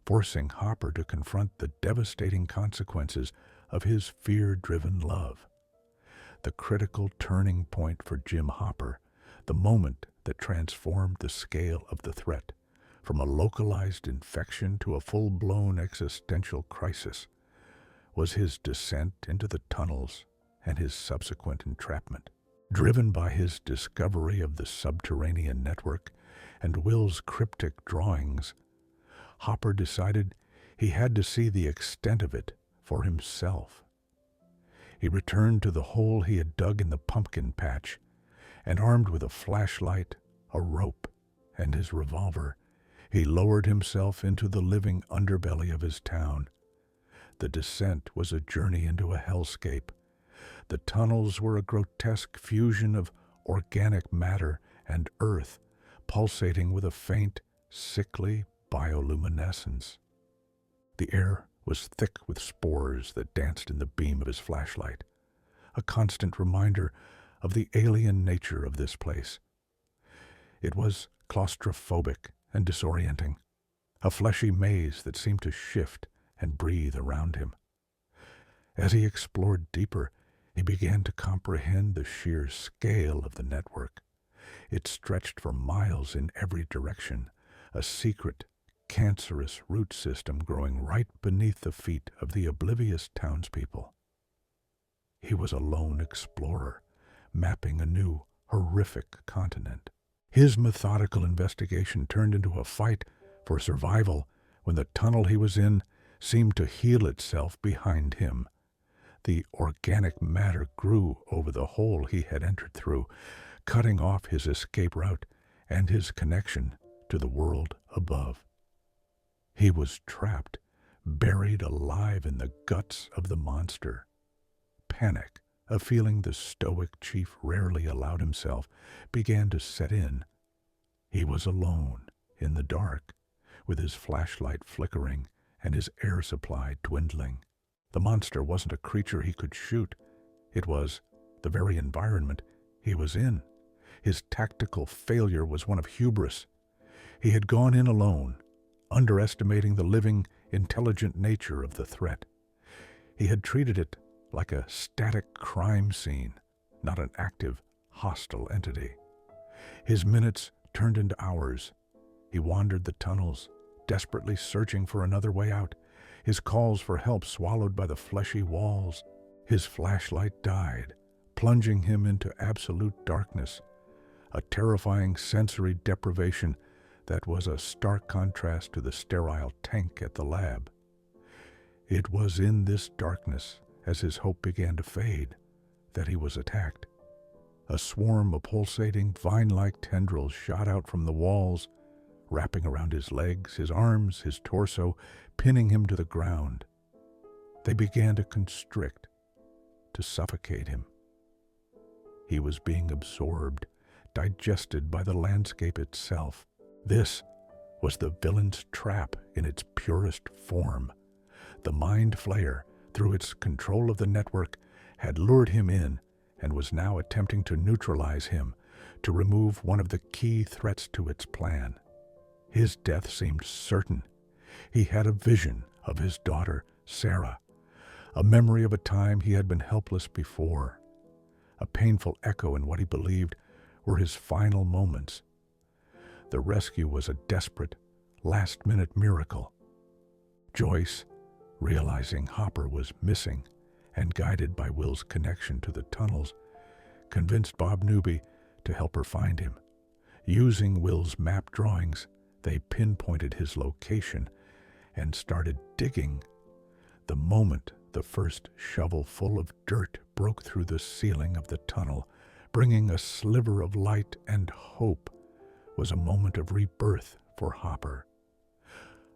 forcing Hopper to confront the devastating consequences of his fear-driven love. The critical turning point for Jim Hopper, the moment that transformed the scale of the threat from a localized infection to a full-blown existential crisis, was his descent into the tunnels and his subsequent entrapment. Driven by his discovery of the subterranean network and Will's cryptic drawings, Hopper decided he had to see the extent of it for himself. He returned to the hole he had dug in the pumpkin patch, and armed with a flashlight, a rope, and his revolver, he lowered himself into the living underbelly of his town. The descent was a journey into a hellscape. The tunnels were a grotesque fusion of organic matter and earth, pulsating with a faint, sickly bioluminescence. The air was thick with spores that danced in the beam of his flashlight, a constant reminder of the alien nature of this place. It was claustrophobic and disorienting, a fleshy maze that seemed to shift and breathe around him. As he explored deeper, he began to comprehend the sheer scale of the network. It stretched for miles in every direction, a secret, cancerous root system growing right beneath the feet of the oblivious townspeople. He was a lone explorer, mapping a new, horrific continent. His methodical investigation turned into a fight for survival when the tunnel he was in seemed to heal itself behind him. The organic matter grew over the hole he had entered through, cutting off his escape route and his connection to the world above. He was trapped, buried alive in the guts of the monster. Panic, a feeling the stoic chief rarely allowed himself, began to set in. He was alone, in the dark, with his flashlight flickering and his air supply dwindling. The monster wasn't a creature he could shoot. It was the very environment he was in. His tactical failure was one of hubris. He had gone in alone, underestimating the living, intelligent nature of the threat. He had treated it like a static crime scene, not an active, hostile entity. His minutes turned into hours. He wandered the tunnels, desperately searching for another way out, his calls for help swallowed by the fleshy walls. His flashlight died, plunging him into absolute darkness, a terrifying sensory deprivation that was a stark contrast to the sterile tank at the lab. It was in this darkness, as his hope began to fade, that he was attacked. A swarm of pulsating, vine-like tendrils shot out from the walls, wrapping around his legs, his arms, his torso, pinning him to the ground. They began to constrict, to suffocate him. He was being absorbed, digested by the landscape itself. This was the villain's trap in its purest form. The Mind Flayer, through its control of the network, had lured him in and was now attempting to neutralize him, to remove one of the key threats to its plan. His death seemed certain. He had a vision of his daughter, Sarah, a memory of a time he had been helpless before, a painful echo in what he believed were his final moments. The rescue was a desperate, last-minute miracle. Joyce, realizing Hopper was missing and guided by Will's connection to the tunnels, convinced Bob Newby to help her find him. Using Will's map drawings, they pinpointed his location and started digging. The moment the first shovel full of dirt broke through the ceiling of the tunnel, bringing a sliver of light and hope, was a moment of rebirth for Hopper.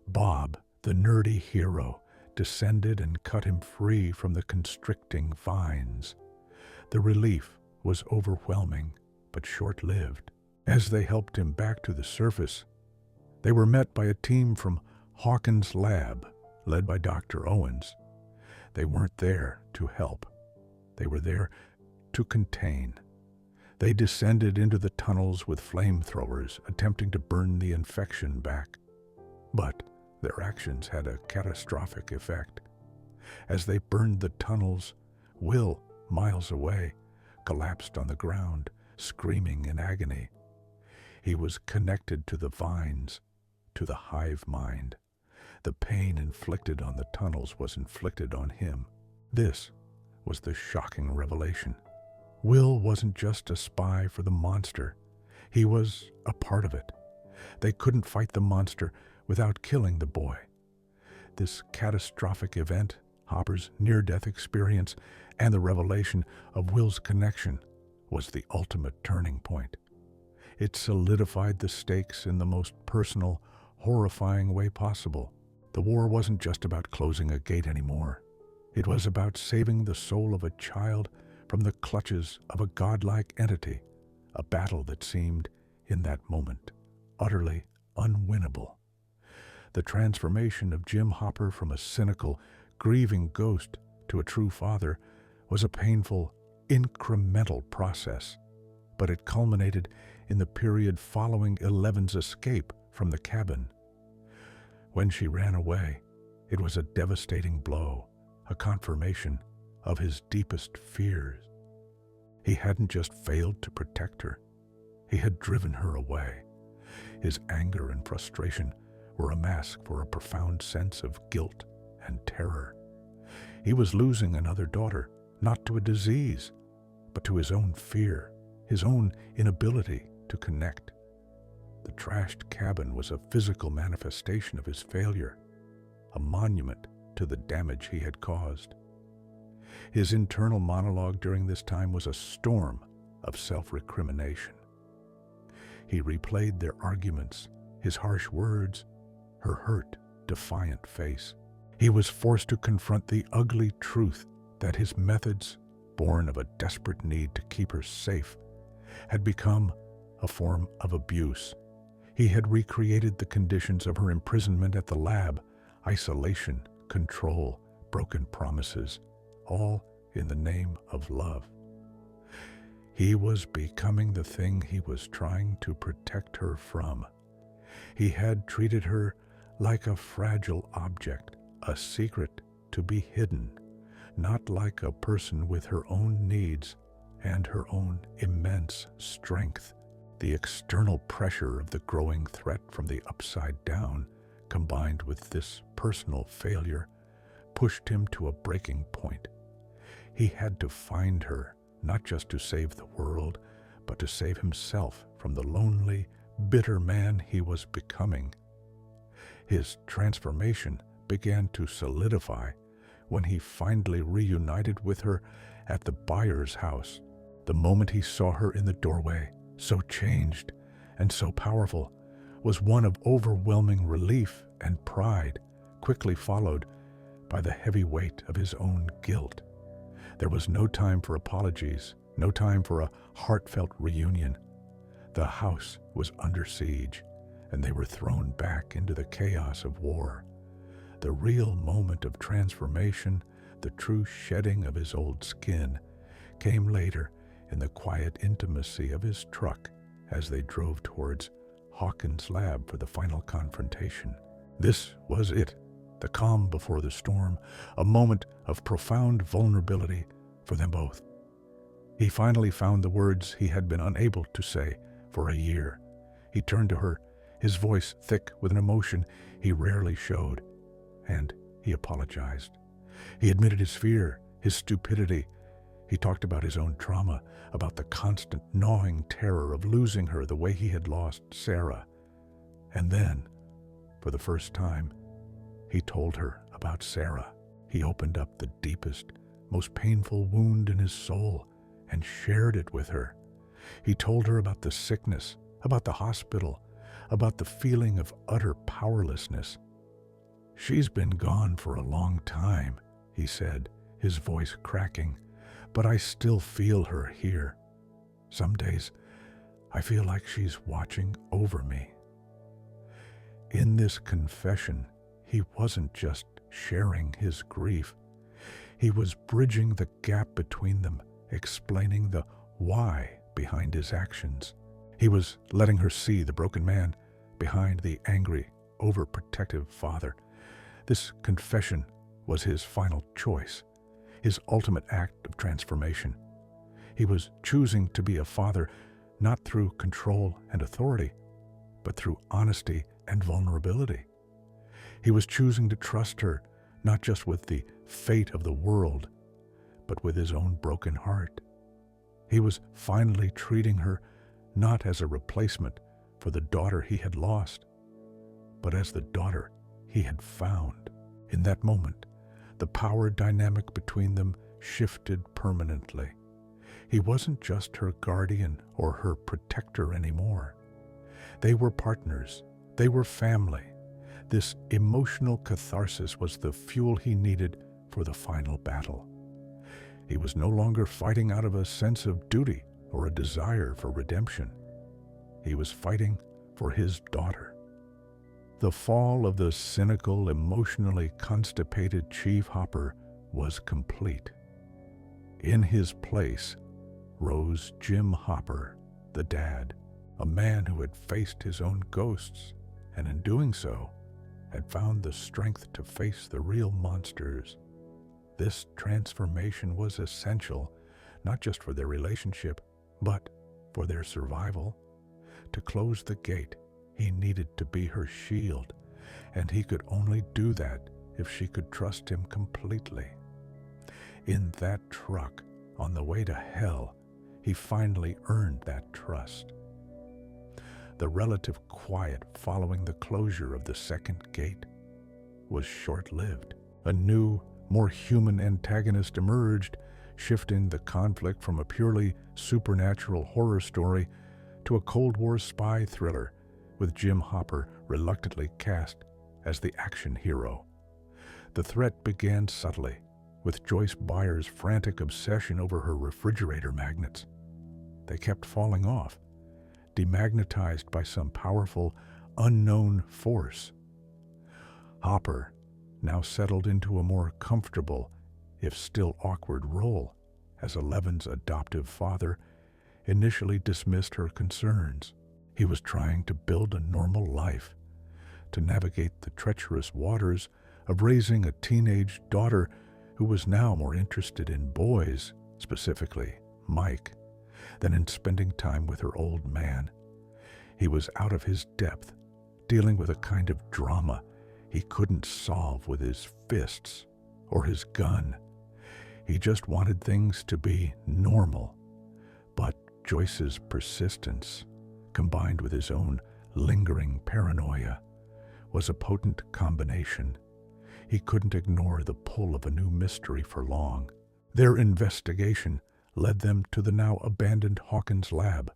Bob, the nerdy hero, descended and cut him free from the constricting vines. The relief was overwhelming, but short-lived. As they helped him back to the surface, they were met by a team from Hawkins' lab, led by Dr. Owens. They weren't there to help. They were there to contain. They descended into the tunnels with flamethrowers, attempting to burn the infection back. But their actions had a catastrophic effect. As they burned the tunnels, Will, miles away, collapsed on the ground, screaming in agony. He was connected to the vines, to the hive mind. The pain inflicted on the tunnels was inflicted on him. This was the shocking revelation. Will wasn't just a spy for the monster. He was a part of it. They couldn't fight the monster without killing the boy. This catastrophic event, Hopper's near-death experience, and the revelation of Will's connection, was the ultimate turning point. It solidified the stakes in the most personal, horrifying way possible. The war wasn't just about closing a gate anymore. It was about saving the soul of a child from the clutches of a godlike entity, a battle that seemed, in that moment, utterly unwinnable. The transformation of Jim Hopper from a cynical, grieving ghost to a true father was a painful, incremental process, but it culminated in the period following Eleven's escape from the cabin. When she ran away, it was a devastating blow, a confirmation of his deepest fears. He hadn't just failed to protect her, he had driven her away. His anger and frustration were a mask for a profound sense of guilt and terror. He was losing another daughter, not to a disease, but to his own fear, his own inability to connect. The trashed cabin was a physical manifestation of his failure, a monument to the damage he had caused. His internal monologue during this time was a storm of self-recrimination. He replayed their arguments, his harsh words, her hurt, defiant face. He was forced to confront the ugly truth that his methods, born of a desperate need to keep her safe, had become a form of abuse. He had recreated the conditions of her imprisonment at the lab: isolation, control, broken promises, all in the name of love. He was becoming the thing he was trying to protect her from. He had treated her like a fragile object, a secret to be hidden, not like a person with her own needs and her own immense strength. The external pressure of the growing threat from the upside down, combined with this personal failure, pushed him to a breaking point. He had to find her, not just to save the world, but to save himself from the lonely, bitter man he was becoming. His transformation began to solidify when he finally reunited with her at the buyer's house. The moment he saw her in the doorway, so changed and so powerful, was one of overwhelming relief and pride, quickly followed by the heavy weight of his own guilt. There was no time for apologies, no time for a heartfelt reunion. The house was under siege, and they were thrown back into the chaos of war. The real moment of transformation, the true shedding of his old skin, came later in the quiet intimacy of his truck as they drove towards Hawkins' lab for the final confrontation. This was it, the calm before the storm, a moment of profound vulnerability for them both. He finally found the words he had been unable to say for a year. He turned to her, his voice thick with an emotion he rarely showed, and he apologized. He admitted his fear, his stupidity. He talked about his own trauma, about the constant gnawing terror of losing her the way he had lost Sarah. And then, for the first time, he told her about Sarah. He opened up the deepest, most painful wound in his soul and shared it with her. He told her about the sickness, about the hospital, about the feeling of utter powerlessness. "She's been gone for a long time," he said, his voice cracking, "but I still feel her here. Some days, I feel like she's watching over me." In this confession, he wasn't just sharing his grief. He was bridging the gap between them, explaining the why behind his actions. He was letting her see the broken man behind the angry, overprotective father. This confession was his final choice, his ultimate act of transformation. He was choosing to be a father not through control and authority, but through honesty and vulnerability. He was choosing to trust her not just with the fate of the world, but with his own broken heart. He was finally treating her not as a replacement for the daughter he had lost, but as the daughter he had found. In that moment, the power dynamic between them shifted permanently. He wasn't just her guardian or her protector anymore. They were partners. They were family. This emotional catharsis was the fuel he needed for the final battle. He was no longer fighting out of a sense of duty or a desire for redemption. He was fighting for his daughter. The fall of the cynical, emotionally constipated Chief Hopper was complete. In his place rose Jim Hopper, the dad, a man who had faced his own ghosts, and in doing so, had found the strength to face the real monsters. This transformation was essential, not just for their relationship, but for their survival. To close the gate, he needed to be her shield, and he could only do that if she could trust him completely. In that truck, on the way to hell, he finally earned that trust. The relative quiet following the closure of the second gate was short-lived. A new, more human antagonist emerged, shifting the conflict from a purely supernatural horror story to a Cold War spy thriller, with Jim Hopper reluctantly cast as the action hero. The threat began subtly, with Joyce Byers' frantic obsession over her refrigerator magnets. They kept falling off, demagnetized by some powerful, unknown force. Hopper now settled into a more comfortable, if still awkward, role as Eleven's adoptive father initially dismissed her concerns. He was trying to build a normal life, to navigate the treacherous waters of raising a teenage daughter who was now more interested in boys, specifically Mike, than in spending time with her old man. He was out of his depth, dealing with a kind of drama he couldn't solve with his fists or his gun. He just wanted things to be normal. But Joyce's persistence, combined with his own lingering paranoia, was a potent combination. He couldn't ignore the pull of a new mystery for long. Their investigation led them to the now abandoned Hawkins lab,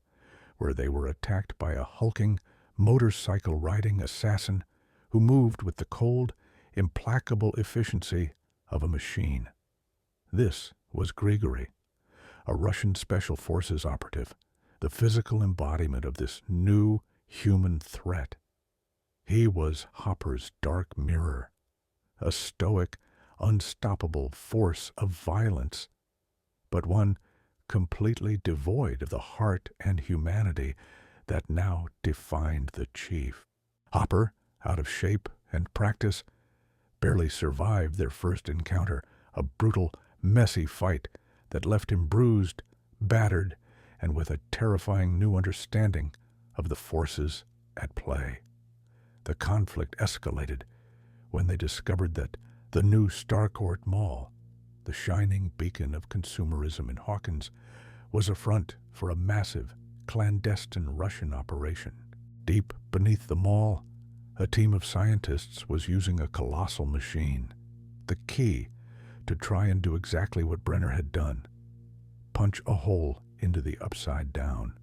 where they were attacked by a hulking, motorcycle-riding assassin who moved with the cold, implacable efficiency of a machine. This was Grigory, a Russian Special Forces operative, the physical embodiment of this new human threat. He was Hopper's dark mirror, a stoic, unstoppable force of violence, but one completely devoid of the heart and humanity that now defined the chief. Hopper, out of shape and practice, barely survived their first encounter, a brutal, messy fight that left him bruised, battered, and with a terrifying new understanding of the forces at play. The conflict escalated when they discovered that the new Starcourt Mall, the shining beacon of consumerism in Hawkins, was a front for a massive, clandestine Russian operation. Deep beneath the mall, a team of scientists was using a colossal machine, the key to try and do exactly what Brenner had done: punch a hole into the Upside Down.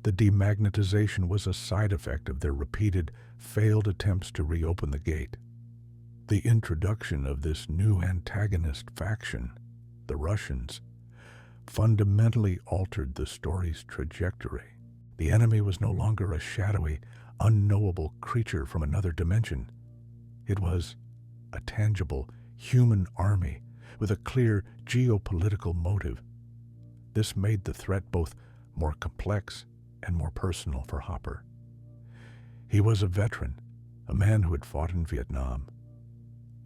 The demagnetization was a side effect of their repeated, failed attempts to reopen the gate. The introduction of this new antagonist faction, the Russians, fundamentally altered the story's trajectory. The enemy was no longer a shadowy, unknowable creature from another dimension. It was a tangible, human army with a clear geopolitical motive. This made the threat both more complex and more personal for Hopper. He was a veteran, a man who had fought in Vietnam,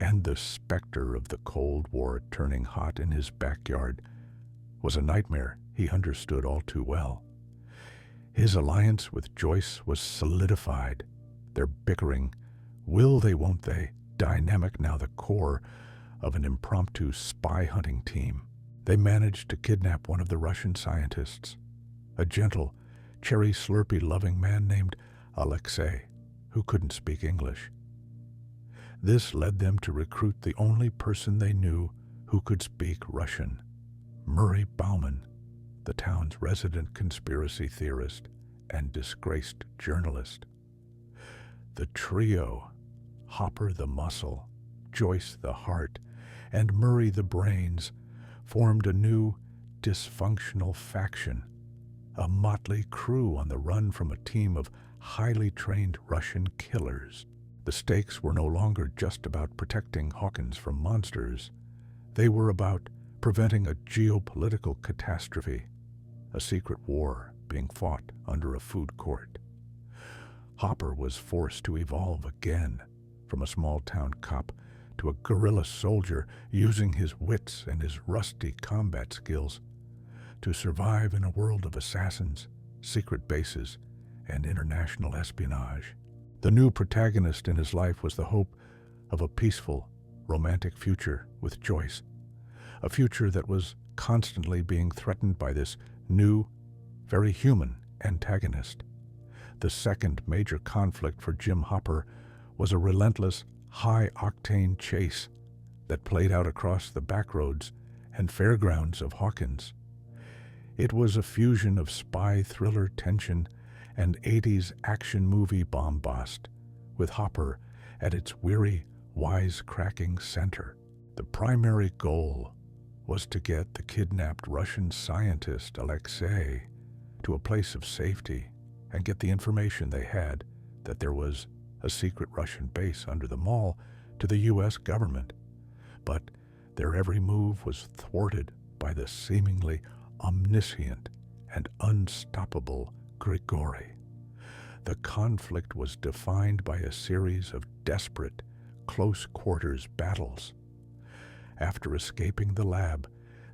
and the specter of the Cold War turning hot in his backyard was a nightmare he understood all too well. His alliance with Joyce was solidified, their bickering, will they won't they, dynamic now the core of an impromptu spy-hunting team. They managed to kidnap one of the Russian scientists, a gentle, cherry-slurpee-loving man named Alexei, who couldn't speak English. This led them to recruit the only person they knew who could speak Russian, Murray Bauman, the town's resident conspiracy theorist and disgraced journalist. The trio, Hopper the muscle, Joyce the heart, and Murray the brains, formed a new, dysfunctional faction, a motley crew on the run from a team of highly trained Russian killers. The stakes were no longer just about protecting Hawkins from monsters. They were about preventing a geopolitical catastrophe, a secret war being fought under a food court. Hopper was forced to evolve again, from a small-town cop to a guerrilla soldier, using his wits and his rusty combat skills to survive in a world of assassins, secret bases, and international espionage. The new protagonist in his life was the hope of a peaceful, romantic future with Joyce, a future that was constantly being threatened by this new, very human antagonist. The second major conflict for Jim Hopper was a relentless, high-octane chase that played out across the backroads and fairgrounds of Hawkins. It was a fusion of spy thriller tension and 80s action movie bombast, with Hopper at its weary, wisecracking center. The primary goal was to get the kidnapped Russian scientist Alexei to a place of safety and get the information they had that there was a secret Russian base under the mall to the U.S. government. But their every move was thwarted by the seemingly omniscient and unstoppable Grigori. The conflict was defined by a series of desperate, close-quarters battles. After escaping the lab,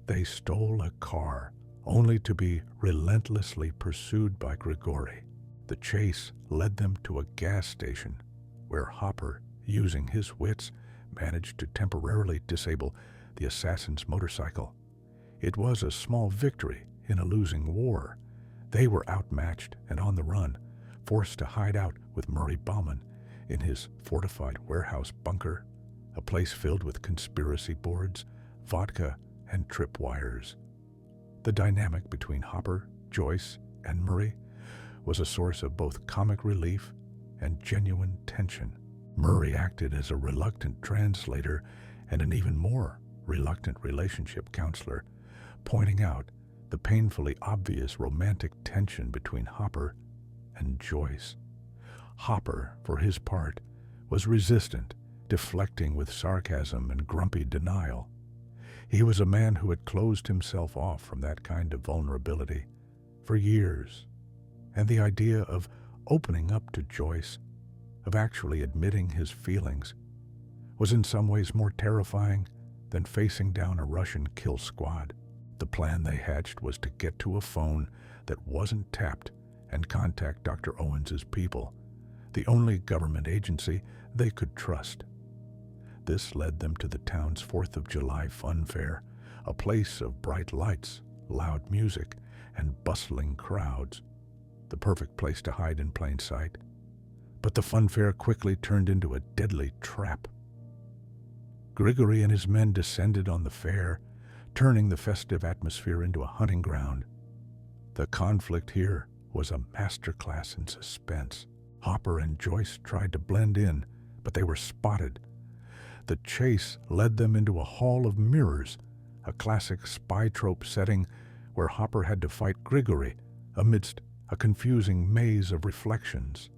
they stole a car, only to be relentlessly pursued by Grigori. The chase led them to a gas station, where Hopper, using his wits, managed to temporarily disable the assassin's motorcycle. It was a small victory in a losing war. They were outmatched and on the run, forced to hide out with Murray Bauman in his fortified warehouse bunker, a place filled with conspiracy boards, vodka, and tripwires. The dynamic between Hopper, Joyce, and Murray was a source of both comic relief and genuine tension. Murray acted as a reluctant translator and an even more reluctant relationship counselor, pointing out the painfully obvious romantic tension between Hopper and Joyce. Hopper, for his part, was resistant, deflecting with sarcasm and grumpy denial. He was a man who had closed himself off from that kind of vulnerability for years, and the idea of opening up to Joyce, of actually admitting his feelings, was in some ways more terrifying than facing down a Russian kill squad. The plan they hatched was to get to a phone that wasn't tapped and contact Dr. Owens's people, the only government agency they could trust. This led them to the town's 4th of July fun fair, a place of bright lights, loud music, and bustling crowds, the perfect place to hide in plain sight. But the fun fair quickly turned into a deadly trap. Grigori and his men descended on the fair, turning the festive atmosphere into a hunting ground. The conflict here was a masterclass in suspense. Hopper and Joyce tried to blend in, but they were spotted. The chase led them into a hall of mirrors, a classic spy trope setting where Hopper had to fight Grigori amidst a confusing maze of reflections.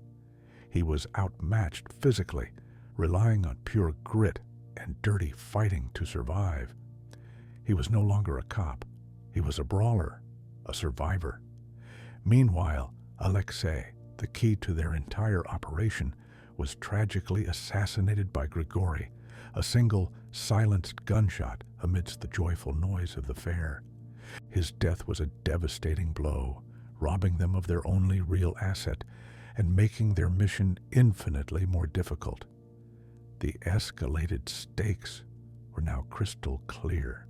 He was outmatched physically, relying on pure grit and dirty fighting to survive. He was no longer a cop. He was a brawler, a survivor. Meanwhile, Alexei, the key to their entire operation, was tragically assassinated by Grigori, a single silenced gunshot amidst the joyful noise of the fair. His death was a devastating blow, robbing them of their only real asset and making their mission infinitely more difficult. The escalated stakes were now crystal clear.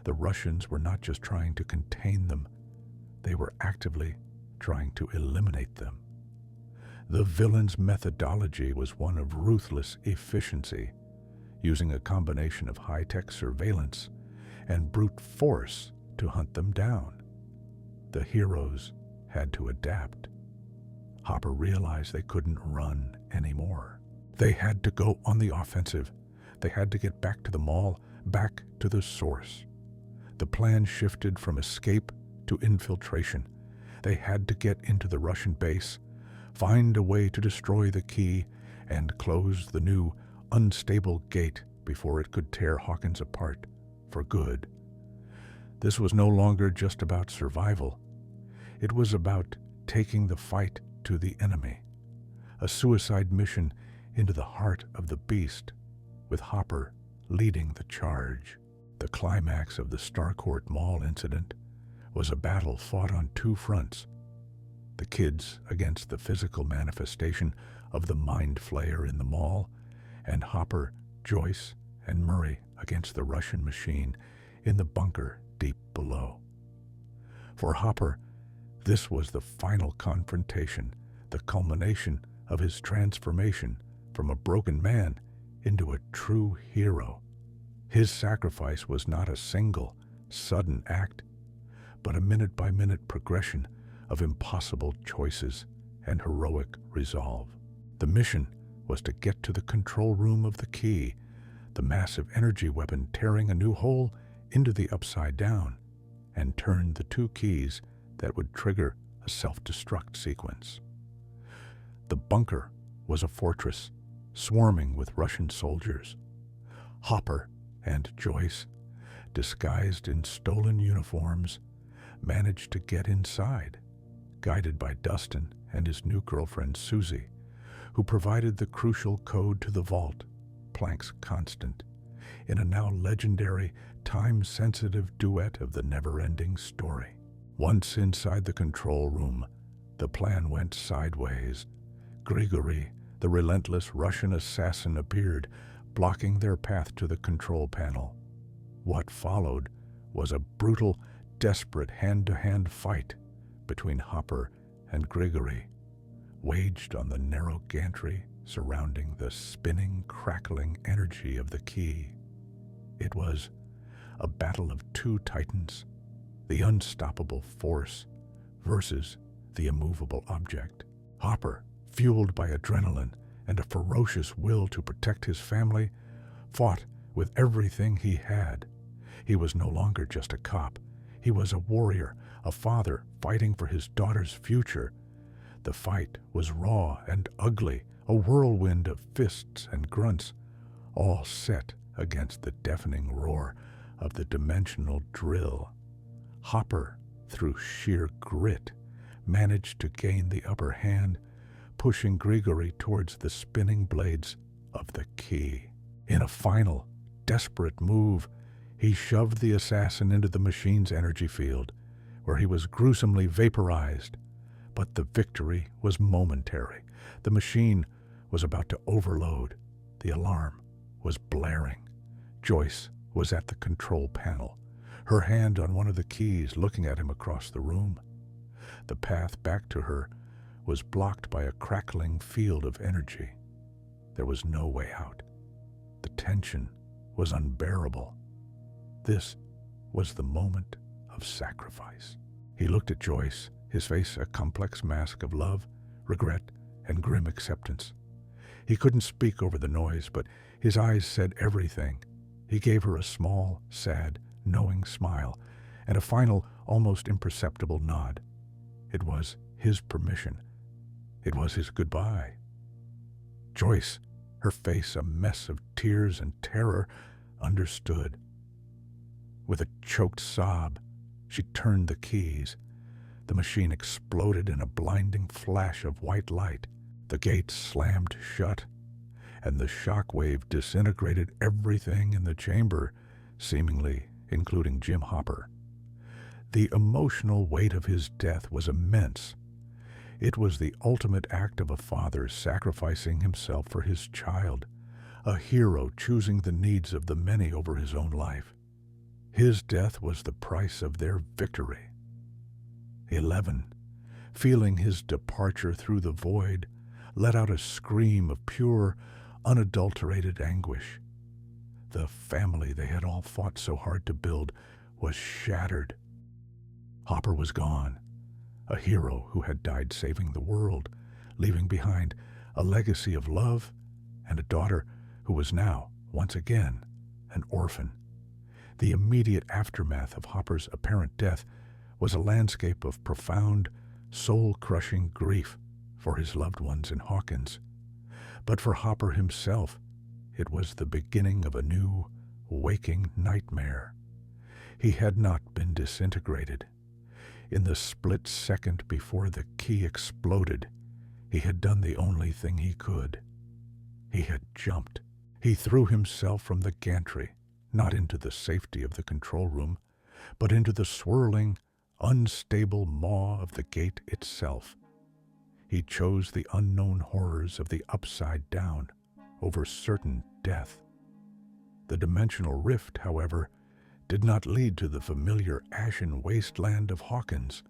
The Russians were not just trying to contain them, they were actively trying to eliminate them. The villain's methodology was one of ruthless efficiency, using a combination of high-tech surveillance and brute force to hunt them down. The heroes had to adapt. Hopper realized they couldn't run anymore. They had to go on the offensive. They had to get back to the mall, back to the source. The plan shifted from escape to infiltration. They had to get into the Russian base, find a way to destroy the key, and close the new, unstable gate before it could tear Hawkins apart for good. This was no longer just about survival. It was about taking the fight to the enemy, a suicide mission into the heart of the beast, with Hopper leading the charge. The climax of the Starcourt Mall incident was a battle fought on two fronts. the kids against the physical manifestation of the mind flayer in the mall, and Hopper, Joyce, and Murray against the Russian machine in the bunker deep below. For Hopper, this was the final confrontation, the culmination of his transformation from a broken man into a true hero. His sacrifice was not a single, sudden act, but a minute-by-minute progression of impossible choices and heroic resolve. The mission was to get to the control room of the key, the massive energy weapon tearing a new hole into the Upside Down, and turn the two keys that would trigger a self-destruct sequence. The bunker was a fortress swarming with Russian soldiers. Hopper and Joyce, disguised in stolen uniforms, managed to get inside, guided by Dustin and his new girlfriend Susie, who provided the crucial code to the vault, Planck's constant, in a now legendary, time-sensitive duet of the never-ending story. Once inside the control room, the plan went sideways. Grigory, the relentless Russian assassin, appeared, blocking their path to the control panel. What followed was a brutal, desperate hand-to-hand fight between Hopper and Grigory, waged on the narrow gantry surrounding the spinning, crackling energy of the key. It was a battle of two titans, the unstoppable force versus the immovable object. Hopper, fueled by adrenaline and a ferocious will to protect his family, fought with everything he had. He was no longer just a cop. He was a warrior, a father fighting for his daughter's future. The fight was raw and ugly, a whirlwind of fists and grunts, all set against the deafening roar of the dimensional drill. Hopper, through sheer grit, managed to gain the upper hand, pushing Grigory towards the spinning blades of the key. In a final, desperate move, he shoved the assassin into the machine's energy field, where he was gruesomely vaporized. But the victory was momentary. The machine was about to overload. The alarm was blaring. Joyce was at the control panel, her hand on one of the keys, looking at him across the room. The path back to her was blocked by a crackling field of energy. There was no way out. The tension was unbearable. This was the moment of sacrifice. He looked at Joyce, his face a complex mask of love, regret, and grim acceptance. He couldn't speak over the noise, but his eyes said everything. He gave her a small, sad, knowing smile, and a final, almost imperceptible nod. It was his permission. It was his goodbye. Joyce, her face a mess of tears and terror, understood. With a choked sob, she turned the keys. The machine exploded in a blinding flash of white light. The gate slammed shut, and the shock wave disintegrated everything in the chamber, seemingly including Jim Hopper. The emotional weight of his death was immense. It was the ultimate act of a father sacrificing himself for his child, a hero choosing the needs of the many over his own life. His death was the price of their victory. 11, feeling his departure through the void, let out a scream of pure, unadulterated anguish. The family they had all fought so hard to build was shattered. Hopper was gone, a hero who had died saving the world, leaving behind a legacy of love and a daughter who was now, once again, an orphan. The immediate aftermath of Hopper's apparent death was a landscape of profound, soul-crushing grief for his loved ones in Hawkins. But for Hopper himself, it was the beginning of a new, waking nightmare. He had not been disintegrated. In the split second before the key exploded, he had done the only thing he could. He had jumped. He threw himself from the gantry, not into the safety of the control room, but into the swirling, unstable maw of the gate itself. He chose the unknown horrors of the upside down over certain death. The dimensional rift, however, did not lead to the familiar ashen wasteland of Hawkins.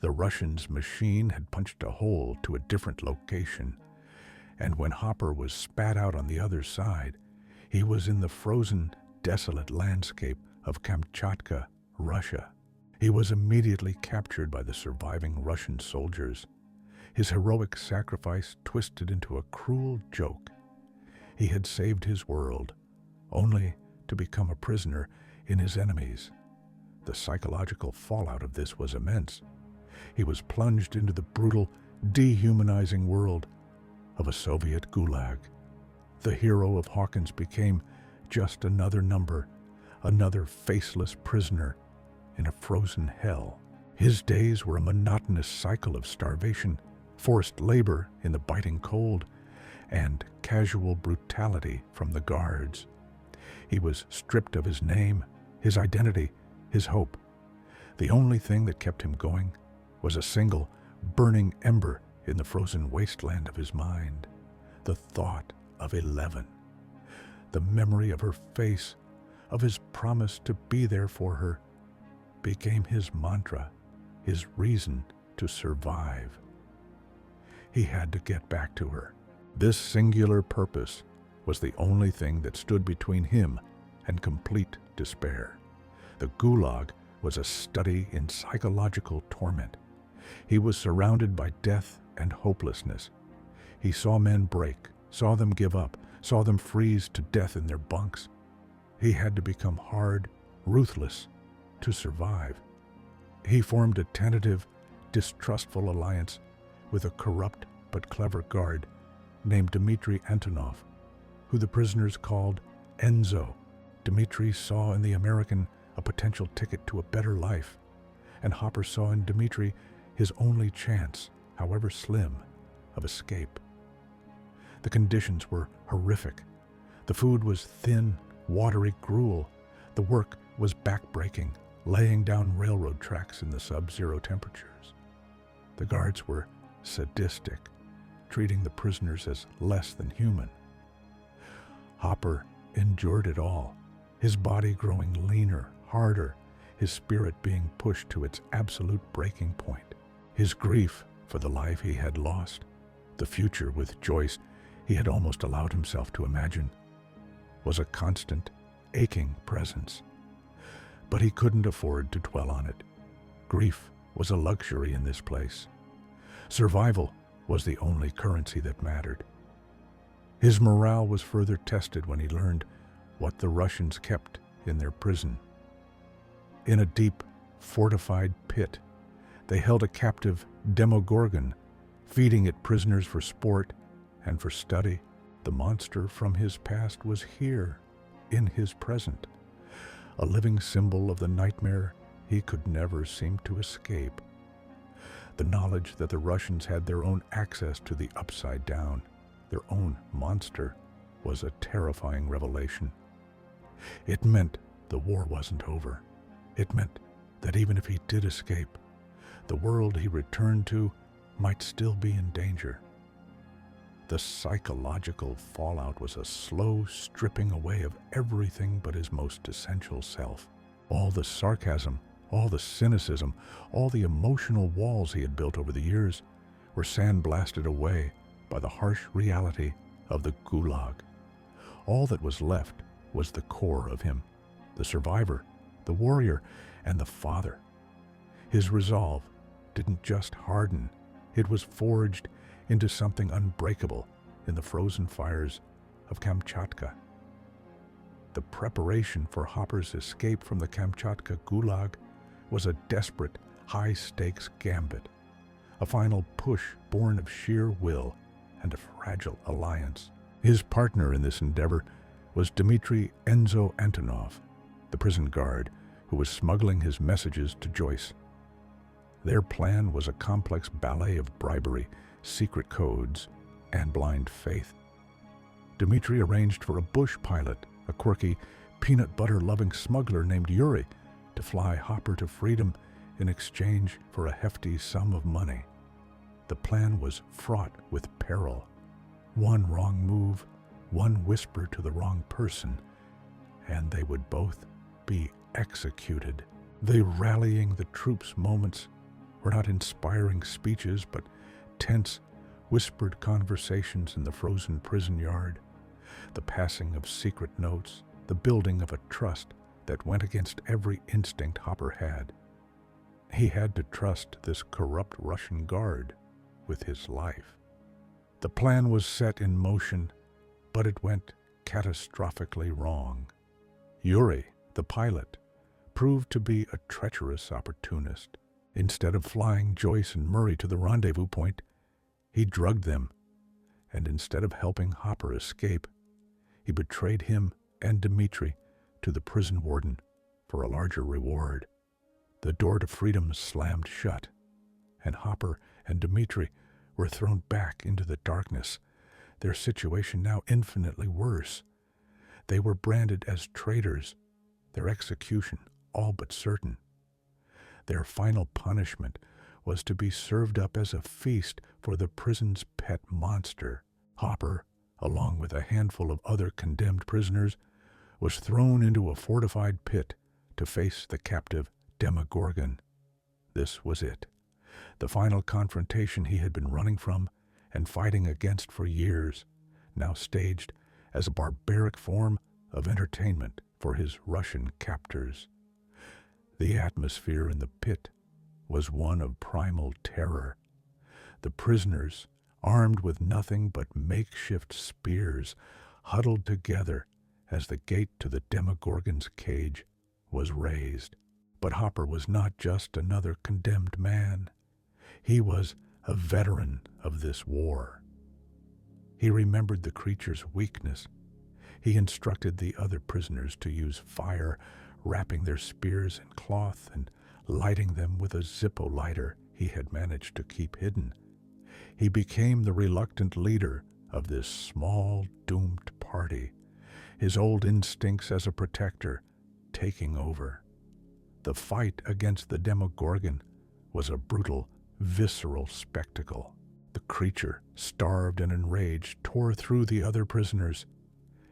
The Russian's machine had punched a hole to a different location, and when Hopper was spat out on the other side, he was in the frozen, desolate landscape of Kamchatka, Russia. He was immediately captured by the surviving Russian soldiers, his heroic sacrifice twisted into a cruel joke. He had saved his world, only to become a prisoner in his enemies. The psychological fallout of this was immense. He was plunged into the brutal, dehumanizing world of a Soviet gulag. The hero of Hawkins became just another number, another faceless prisoner in a frozen hell. His days were a monotonous cycle of starvation, forced labor in the biting cold, and casual brutality from the guards. He was stripped of his name, his identity, his hope. The only thing that kept him going was a single, burning ember in the frozen wasteland of his mind. The thought of 11. The memory of her face, of his promise to be there for her, became his mantra, his reason to survive. He had to get back to her. This singular purpose was the only thing that stood between him and complete despair. The gulag was a study in psychological torment. He was surrounded by death and hopelessness. He saw men break, saw them give up, saw them freeze to death in their bunks. He had to become hard, ruthless, to survive. He formed a tentative, distrustful alliance with a corrupt but clever guard named Dmitri Antonov, who the prisoners called Enzo. Dmitri saw in the American a potential ticket to a better life, and Hopper saw in Dmitri his only chance, however slim, of escape. The conditions were horrific. The food was thin, watery gruel. The work was backbreaking, laying down railroad tracks in the sub-zero temperatures. The guards were sadistic, treating the prisoners as less than human. Hopper endured it all, his body growing leaner, harder, his spirit being pushed to its absolute breaking point. His grief for the life he had lost, the future with Joyce he had almost allowed himself to imagine, was a constant, aching presence. But he couldn't afford to dwell on it. Grief was a luxury in this place. Survival was the only currency that mattered. His morale was further tested when he learned what the Russians kept in their prison. In a deep, fortified pit, they held a captive Demogorgon, feeding it prisoners for sport and for study. The monster from his past was here, in his present, a living symbol of the nightmare he could never seem to escape. The knowledge that the Russians had their own access to the upside down, their own monster, was a terrifying revelation. It meant the war wasn't over. It meant that even if he did escape, the world he returned to might still be in danger. The psychological fallout was a slow stripping away of everything but his most essential self. All the sarcasm, all the cynicism, all the emotional walls he had built over the years were sandblasted away by the harsh reality of the gulag. All that was left was the core of him, the survivor, the warrior, and the father. His resolve didn't just harden, it was forged into something unbreakable in the frozen fires of Kamchatka. The preparation for Hopper's escape from the Kamchatka gulag was a desperate, high-stakes gambit, a final push born of sheer will and a fragile alliance. His partner in this endeavor was Dmitri Enzo Antonov, the prison guard who was smuggling his messages to Joyce. Their plan was a complex ballet of bribery, secret codes, and blind faith. Dmitri arranged for a bush pilot, a quirky, peanut butter-loving smuggler named Yuri, to fly Hopper to freedom in exchange for a hefty sum of money. The plan was fraught with peril. One wrong move, one whisper to the wrong person, and they would both be executed. The rallying the troops moments were not inspiring speeches, but tense, whispered conversations in the frozen prison yard, the passing of secret notes, the building of a trust that went against every instinct Hopper had. He had to trust this corrupt Russian guard with his life. The plan was set in motion, but it went catastrophically wrong. Yuri, the pilot, proved to be a treacherous opportunist. Instead of flying Joyce and Murray to the rendezvous point, he drugged them, and instead of helping Hopper escape, he betrayed him and Dmitri to the prison warden for a larger reward. The door to freedom slammed shut, and Hopper and Dmitri were thrown back into the darkness, their situation now infinitely worse. They were branded as traitors, their execution all but certain. Their final punishment was to be served up as a feast for the prison's pet monster. Hopper, along with a handful of other condemned prisoners, was thrown into a fortified pit to face the captive Demogorgon. This was it, the final confrontation he had been running from and fighting against for years, now staged as a barbaric form of entertainment for his Russian captors. The atmosphere in the pit was one of primal terror. The prisoners, armed with nothing but makeshift spears, huddled together as the gate to the Demogorgon's cage was raised. But Hopper was not just another condemned man. He was a veteran of this war. He remembered the creature's weakness. He instructed the other prisoners to use fire, wrapping their spears in cloth and lighting them with a Zippo lighter he had managed to keep hidden. He became the reluctant leader of this small, doomed party, his old instincts as a protector taking over. The fight against the Demogorgon was a brutal, visceral spectacle. The creature, starved and enraged, tore through the other prisoners,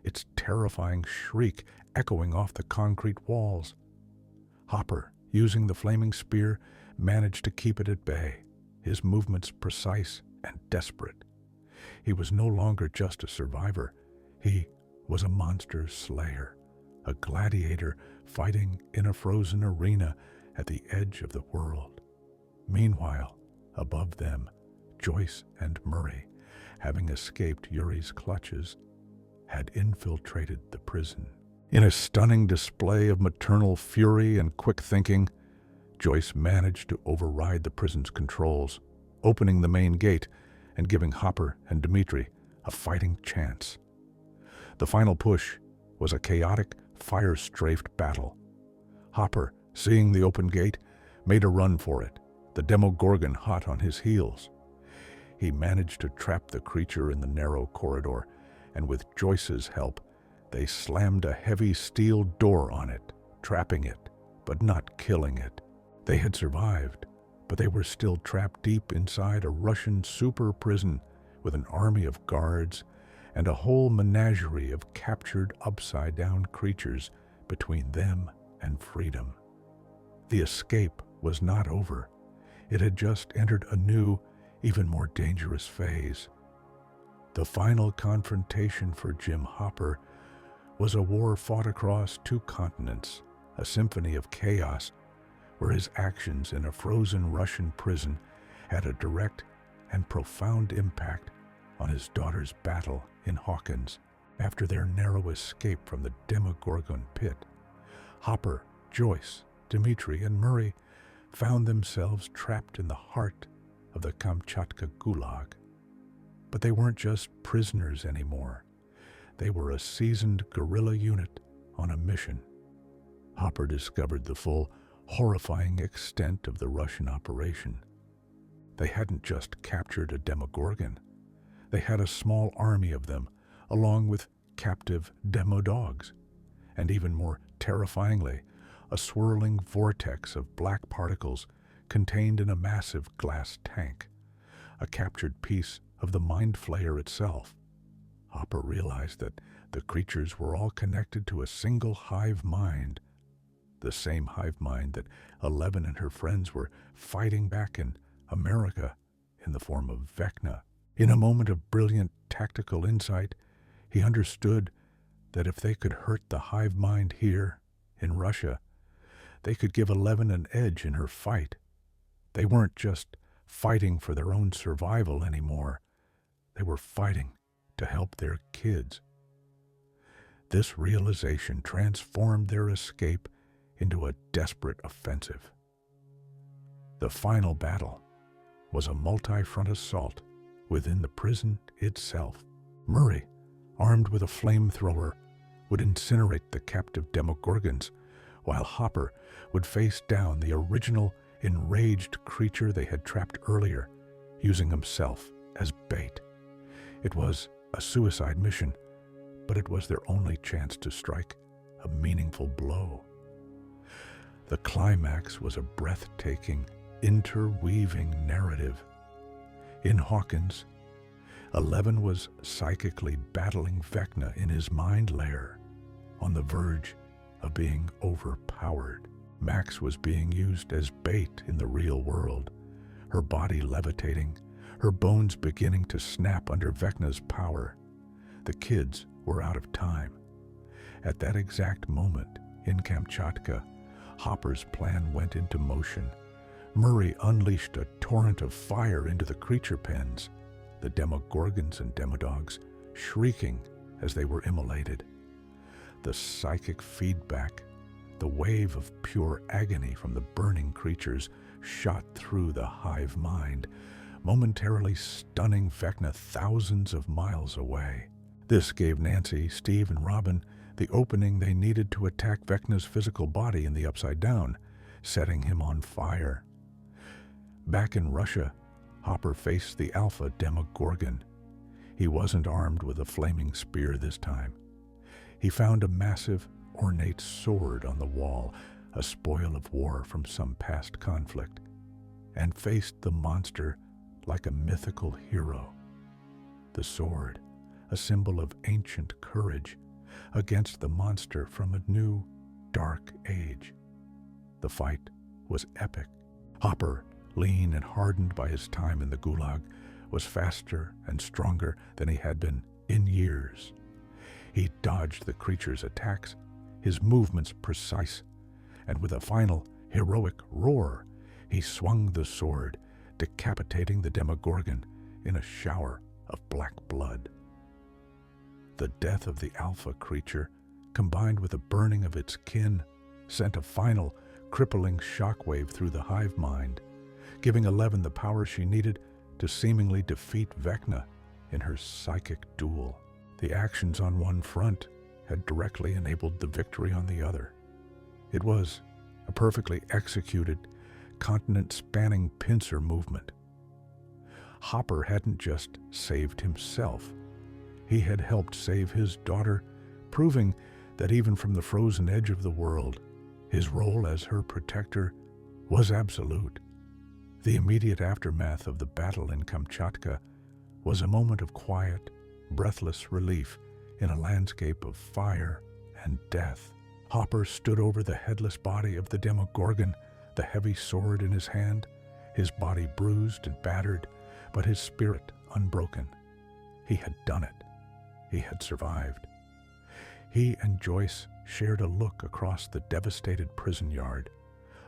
its terrifying shriek echoing off the concrete walls. Hopper, using the flaming spear, managed to keep it at bay, his movements precise and desperate. He was no longer just a survivor. He was a monster slayer, a gladiator fighting in a frozen arena at the edge of the world. Meanwhile, above them, Joyce and Murray, having escaped Yuri's clutches, had infiltrated the prison. In a stunning display of maternal fury and quick thinking, Joyce managed to override the prison's controls, opening the main gate and giving Hopper and Dmitri a fighting chance. The final push was a chaotic, fire-strafed battle. Hopper, seeing the open gate, made a run for it, the Demogorgon hot on his heels. He managed to trap the creature in the narrow corridor, and with Joyce's help, they slammed a heavy steel door on it, trapping it, but not killing it. They had survived, but they were still trapped deep inside a Russian super prison with an army of guards and a whole menagerie of captured upside-down creatures between them and freedom. The escape was not over. It had just entered a new, even more dangerous phase. The final confrontation for Jim Hopper was a war fought across 2 continents, a symphony of chaos, where his actions in a frozen Russian prison had a direct and profound impact on his daughter's battle in Hawkins. After their narrow escape from the Demogorgon pit, Hopper, Joyce, Dmitri, and Murray found themselves trapped in the heart of the Kamchatka Gulag. But they weren't just prisoners anymore. They were a seasoned guerrilla unit on a mission. Hopper discovered the full, horrifying extent of the Russian operation. They hadn't just captured a Demogorgon. They had a small army of them, along with captive demo dogs, and even more terrifyingly, a swirling vortex of black particles contained in a massive glass tank, a captured piece of the mind flayer itself. Hopper realized that the creatures were all connected to a single hive mind, the same hive mind that 11 and her friends were fighting back in America in the form of Vecna. In a moment of brilliant tactical insight, he understood that if they could hurt the hive mind here in Russia, they could give 11 an edge in her fight. They weren't just fighting for their own survival anymore. They were fighting to help their kids. This realization transformed their escape into a desperate offensive. The final battle was a multi-front assault within the prison itself. Murray, armed with a flamethrower, would incinerate the captive Demogorgons, while Hopper would face down the original enraged creature they had trapped earlier, using himself as bait. It was a suicide mission, but it was their only chance to strike a meaningful blow. The climax was a breathtaking, interweaving narrative. In Hawkins, 11 was psychically battling Vecna in his mind layer, on the verge of being overpowered. Max was being used as bait in the real world, her body levitating, her bones beginning to snap under Vecna's power. The kids were out of time. At that exact moment, in Kamchatka, Hopper's plan went into motion. Murray unleashed a torrent of fire into the creature pens, the Demogorgons and Demodogs shrieking as they were immolated. The psychic feedback, the wave of pure agony from the burning creatures, shot through the hive mind, momentarily stunning Vecna thousands of miles away. This gave Nancy, Steve, and Robin the opening they needed to attack Vecna's physical body in the Upside Down, setting him on fire. Back in Russia, Hopper faced the Alpha Demogorgon. He wasn't armed with a flaming spear this time. He found a massive, ornate sword on the wall, a spoil of war from some past conflict, and faced the monster like a mythical hero. The sword, a symbol of ancient courage, against the monster from a new, dark age. The fight was epic. Hopper, lean and hardened by his time in the Gulag, was faster and stronger than he had been in years. He dodged the creature's attacks, his movements precise, and with a final, heroic roar, he swung the sword, decapitating the Demogorgon in a shower of black blood. The death of the alpha creature, combined with the burning of its kin, sent a final, crippling shockwave through the hive mind, giving 11 the power she needed to seemingly defeat Vecna in her psychic duel. The actions on one front had directly enabled the victory on the other. It was a perfectly executed, continent-spanning pincer movement. Hopper hadn't just saved himself. He had helped save his daughter, proving that even from the frozen edge of the world, his role as her protector was absolute. The immediate aftermath of the battle in Kamchatka was a moment of quiet, breathless relief in a landscape of fire and death. Hopper stood over the headless body of the Demogorgon, the heavy sword in his hand, his body bruised and battered, but his spirit unbroken. He had done it. He had survived. He and Joyce shared a look across the devastated prison yard,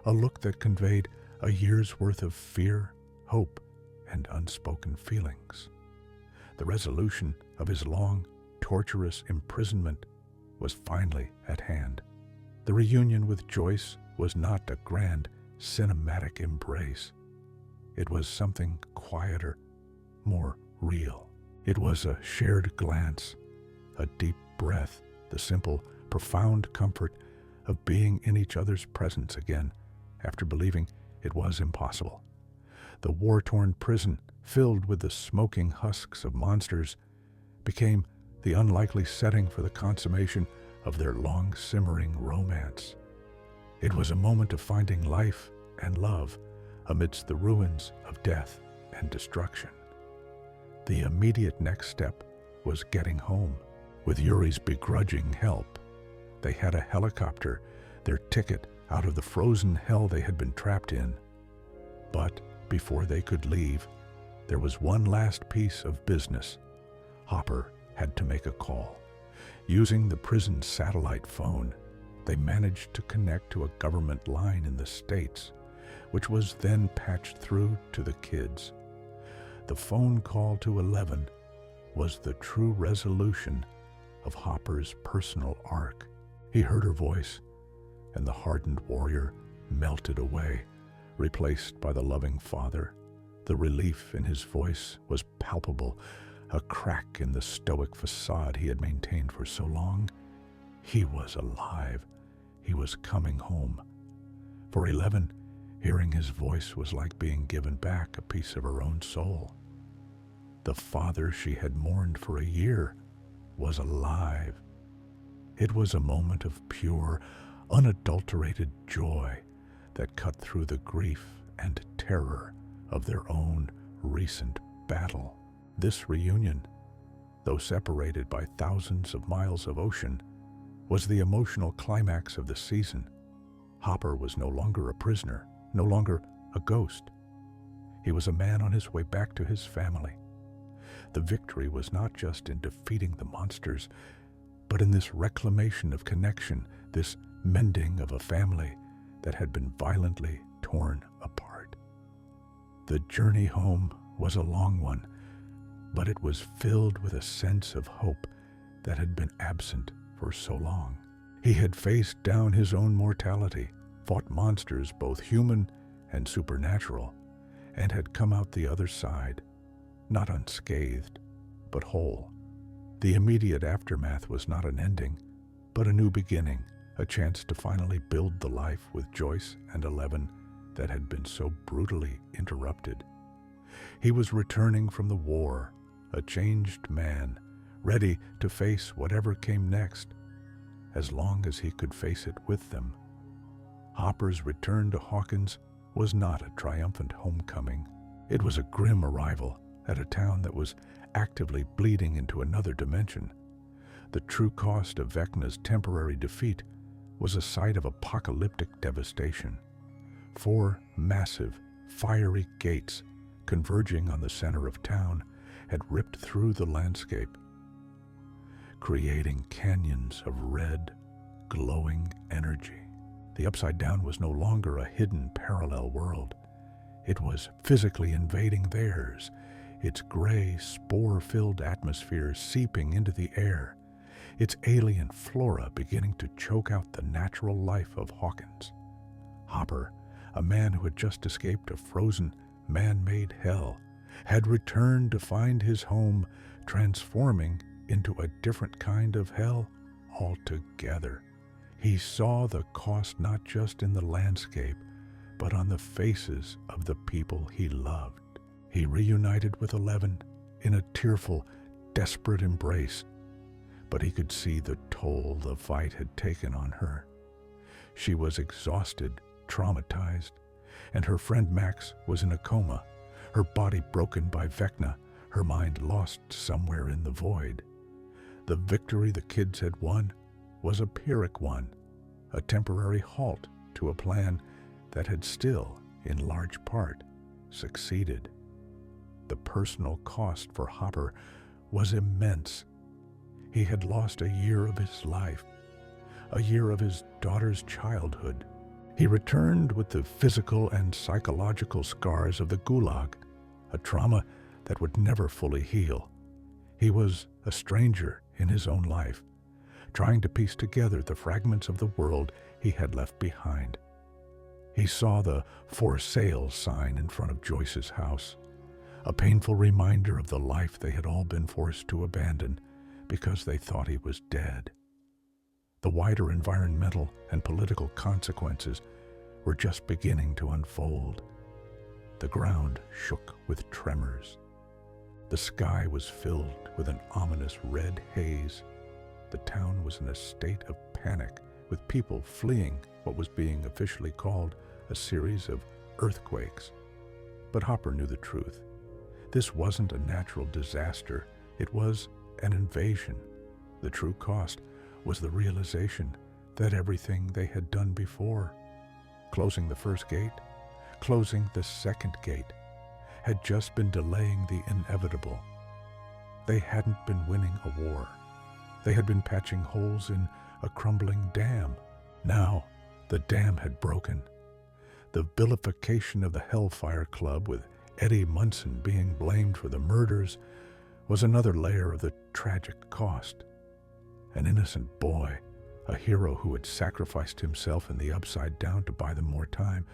a look that conveyed a year's worth of fear, hope, and unspoken feelings. The resolution of his long, torturous imprisonment was finally at hand. The reunion with Joyce was not a grand, cinematic embrace. It was something quieter, more real. It was a shared glance, a deep breath, the simple, profound comfort of being in each other's presence again after believing it was impossible. The war-torn prison, filled with the smoking husks of monsters, became the unlikely setting for the consummation of their long-simmering romance. It was a moment of finding life and love amidst the ruins of death and destruction. The immediate next step was getting home. With Yuri's begrudging help, they had a helicopter, their ticket out of the frozen hell they had been trapped in. But before they could leave, there was one last piece of business. Hopper had to make a call. Using the prison's satellite phone, they managed to connect to a government line in the States, which was then patched through to the kids. The phone call to 11 was the true resolution of Hopper's personal arc. He heard her voice, and the hardened warrior melted away, replaced by the loving father. The relief in his voice was palpable, a crack in the stoic facade he had maintained for so long. He was alive. He was coming home. For 11, hearing his voice was like being given back a piece of her own soul. The father she had mourned for a year was alive. It was a moment of pure, unadulterated joy that cut through the grief and terror of their own recent battle. This reunion, though separated by thousands of miles of ocean, was the emotional climax of the season. Hopper was no longer a prisoner, no longer a ghost. He was a man on his way back to his family. The victory was not just in defeating the monsters, but in this reclamation of connection, this mending of a family that had been violently torn apart. The journey home was a long one, but it was filled with a sense of hope that had been absent for so long. He had faced down his own mortality, fought monsters both human and supernatural, and had come out the other side, not unscathed, but whole. The immediate aftermath was not an ending, but a new beginning, a chance to finally build the life with Joyce and 11 that had been so brutally interrupted. He was returning from the war, a changed man, ready to face whatever came next, as long as he could face it with them. Hopper's return to Hawkins was not a triumphant homecoming. It was a grim arrival at a town that was actively bleeding into another dimension. The true cost of Vecna's temporary defeat was a sight of apocalyptic devastation. 4 massive, fiery gates converging on the center of town had ripped through the landscape, creating canyons of red, glowing energy. The Upside Down was no longer a hidden parallel world. It was physically invading theirs, its gray, spore-filled atmosphere seeping into the air, its alien flora beginning to choke out the natural life of Hawkins. Hopper, a man who had just escaped a frozen, man-made hell, had returned to find his home transforming into a different kind of hell altogether. He saw the cost not just in the landscape, but on the faces of the people he loved. He reunited with 11 in a tearful, desperate embrace, but he could see the toll the fight had taken on her. She was exhausted, traumatized, and her friend Max was in a coma, her body broken by Vecna, her mind lost somewhere in the void. The victory the kids had won was a Pyrrhic one, a temporary halt to a plan that had still, in large part, succeeded. The personal cost for Hopper was immense. He had lost a year of his life, a year of his daughter's childhood. He returned with the physical and psychological scars of the Gulag, a trauma that would never fully heal. He was a stranger in his own life, trying to piece together the fragments of the world he had left behind. He saw the "For Sale" sign in front of Joyce's house, a painful reminder of the life they had all been forced to abandon because they thought he was dead. The wider environmental and political consequences were just beginning to unfold. The ground shook with tremors. The sky was filled with an ominous red haze. The town was in a state of panic, with people fleeing what was being officially called a series of earthquakes. But Hopper knew the truth. This wasn't a natural disaster. It was an invasion. The true cost was the realization that everything they had done before, closing the first gate, closing the second gate, had just been delaying the inevitable. They hadn't been winning a war. They had been patching holes in a crumbling dam. Now, the dam had broken. The vilification of the Hellfire Club, with Eddie Munson being blamed for the murders, was another layer of the tragic cost. An innocent boy, a hero who had sacrificed himself in the Upside Down to buy them more time,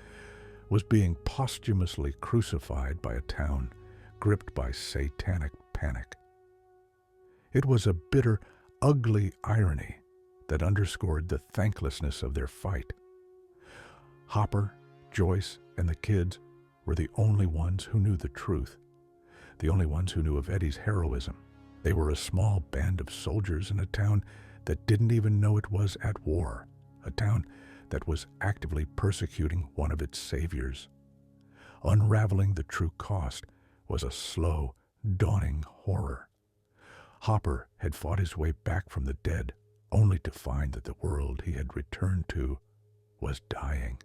was being posthumously crucified by a town gripped by satanic panic. It was a bitter, ugly irony that underscored the thanklessness of their fight. Hopper, Joyce, and the kids were the only ones who knew the truth, the only ones who knew of Eddie's heroism. They were a small band of soldiers in a town that didn't even know it was at war, a town that was actively persecuting one of its saviors. Unraveling the true cost was a slow, dawning horror. Hopper had fought his way back from the dead, only to find that the world he had returned to was dying.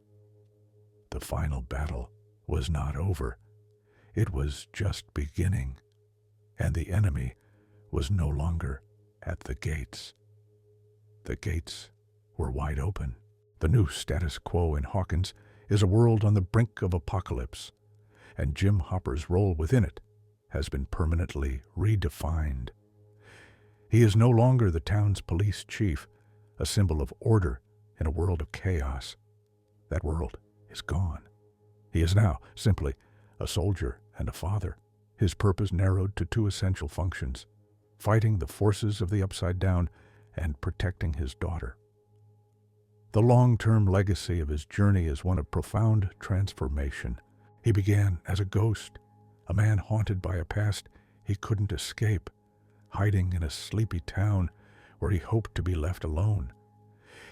The final battle was not over. It was just beginning, and the enemy was no longer at the gates. The gates were wide open. The new status quo in Hawkins is a world on the brink of apocalypse, and Jim Hopper's role within it has been permanently redefined. He is no longer the town's police chief, a symbol of order in a world of chaos. That world is gone. He is now simply a soldier and a father, his purpose narrowed to two essential functions: fighting the forces of the Upside Down and protecting his daughter. The long-term legacy of his journey is one of profound transformation. He began as a ghost, a man haunted by a past he couldn't escape, hiding in a sleepy town where he hoped to be left alone.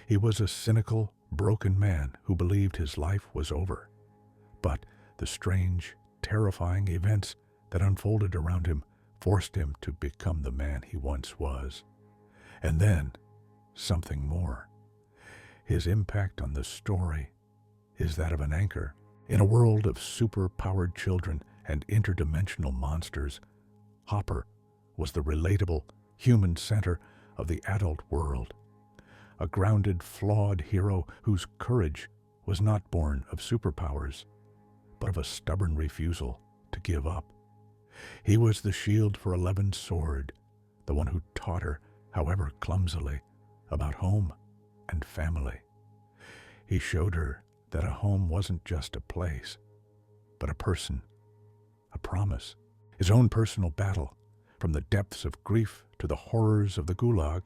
He was a cynical, broken man who believed his life was over. But the strange, terrifying events that unfolded around him forced him to become the man he once was. And then, something more. His impact on the story is that of an anchor. In a world of super-powered children and interdimensional monsters, Hopper was the relatable, human center of the adult world. A grounded, flawed hero whose courage was not born of superpowers, but of a stubborn refusal to give up. He was the shield for Eleven's sword, the one who taught her, however clumsily, about home and family. He showed her that a home wasn't just a place, but a person, a promise. His own personal battle, from the depths of grief to the horrors of the Gulag,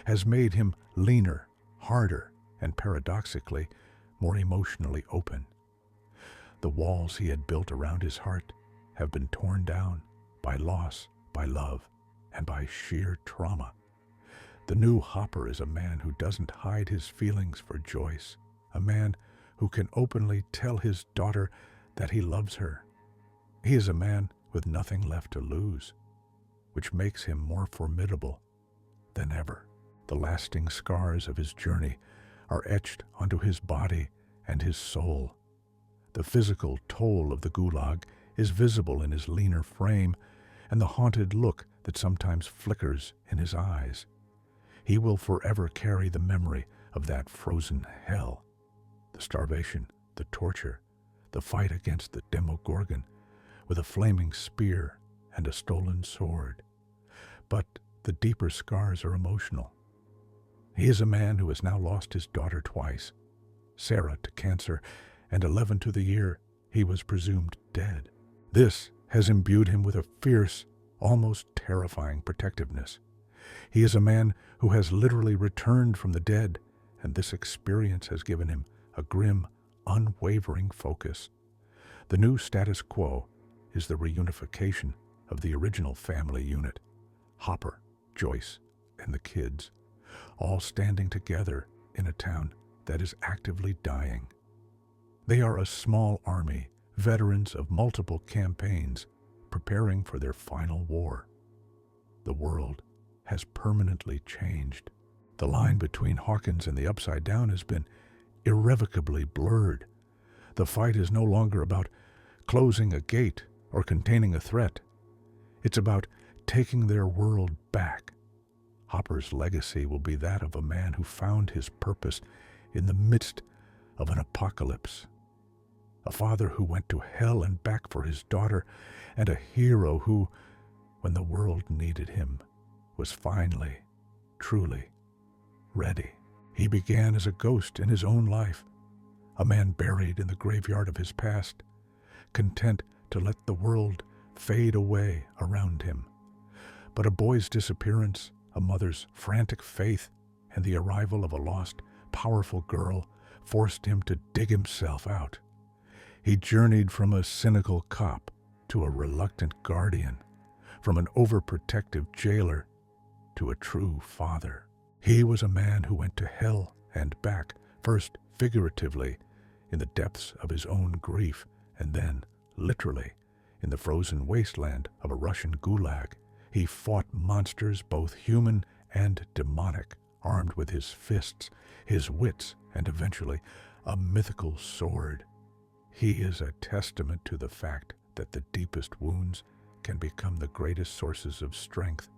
has made him leaner, harder, and paradoxically, more emotionally open. The walls he had built around his heart have been torn down by loss, by love, and by sheer trauma. The new Hopper is a man who doesn't hide his feelings for Joyce, a man who can openly tell his daughter that he loves her. He is a man with nothing left to lose, which makes him more formidable than ever. The lasting scars of his journey are etched onto his body and his soul. The physical toll of the Gulag is visible in his leaner frame and the haunted look that sometimes flickers in his eyes. He will forever carry the memory of that frozen hell. The starvation, the torture, the fight against the Demogorgon with a flaming spear and a stolen sword. But the deeper scars are emotional. He is a man who has now lost his daughter twice, Sarah to cancer, and 11 to the year he was presumed dead. This has imbued him with a fierce, almost terrifying protectiveness. He is a man who has literally returned from the dead, and this experience has given him a grim, unwavering focus. The new status quo is the reunification of the original family unit, Hopper, Joyce, and the kids, all standing together in a town that is actively dying. They are a small army, veterans of multiple campaigns, preparing for their final war. The world has permanently changed. The line between Hawkins and the Upside Down has been irrevocably blurred. The fight is no longer about closing a gate or containing a threat. It's about taking their world back. Hopper's legacy will be that of a man who found his purpose in the midst of an apocalypse. A father who went to hell and back for his daughter, and a hero who, when the world needed him, was finally, truly ready. He began as a ghost in his own life, a man buried in the graveyard of his past, content to let the world fade away around him. But a boy's disappearance, a mother's frantic faith, and the arrival of a lost, powerful girl forced him to dig himself out. He journeyed from a cynical cop to a reluctant guardian, from an overprotective jailer to a true father. He was a man who went to hell and back, first figuratively in the depths of his own grief, and then, literally, in the frozen wasteland of a Russian gulag. He fought monsters, both human and demonic, armed with his fists, his wits, and eventually a mythical sword. He is a testament to the fact that the deepest wounds can become the greatest sources of strength,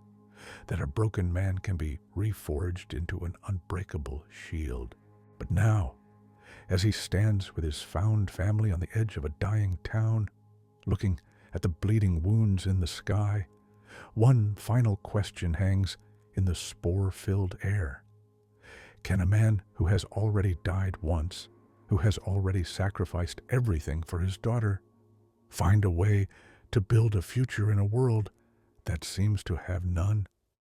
that a broken man can be reforged into an unbreakable shield. But now, as he stands with his found family on the edge of a dying town, looking at the bleeding wounds in the sky, one final question hangs in the spore-filled air. Can a man who has already died once, who has already sacrificed everything for his daughter, find a way to build a future in a world that seems to have none?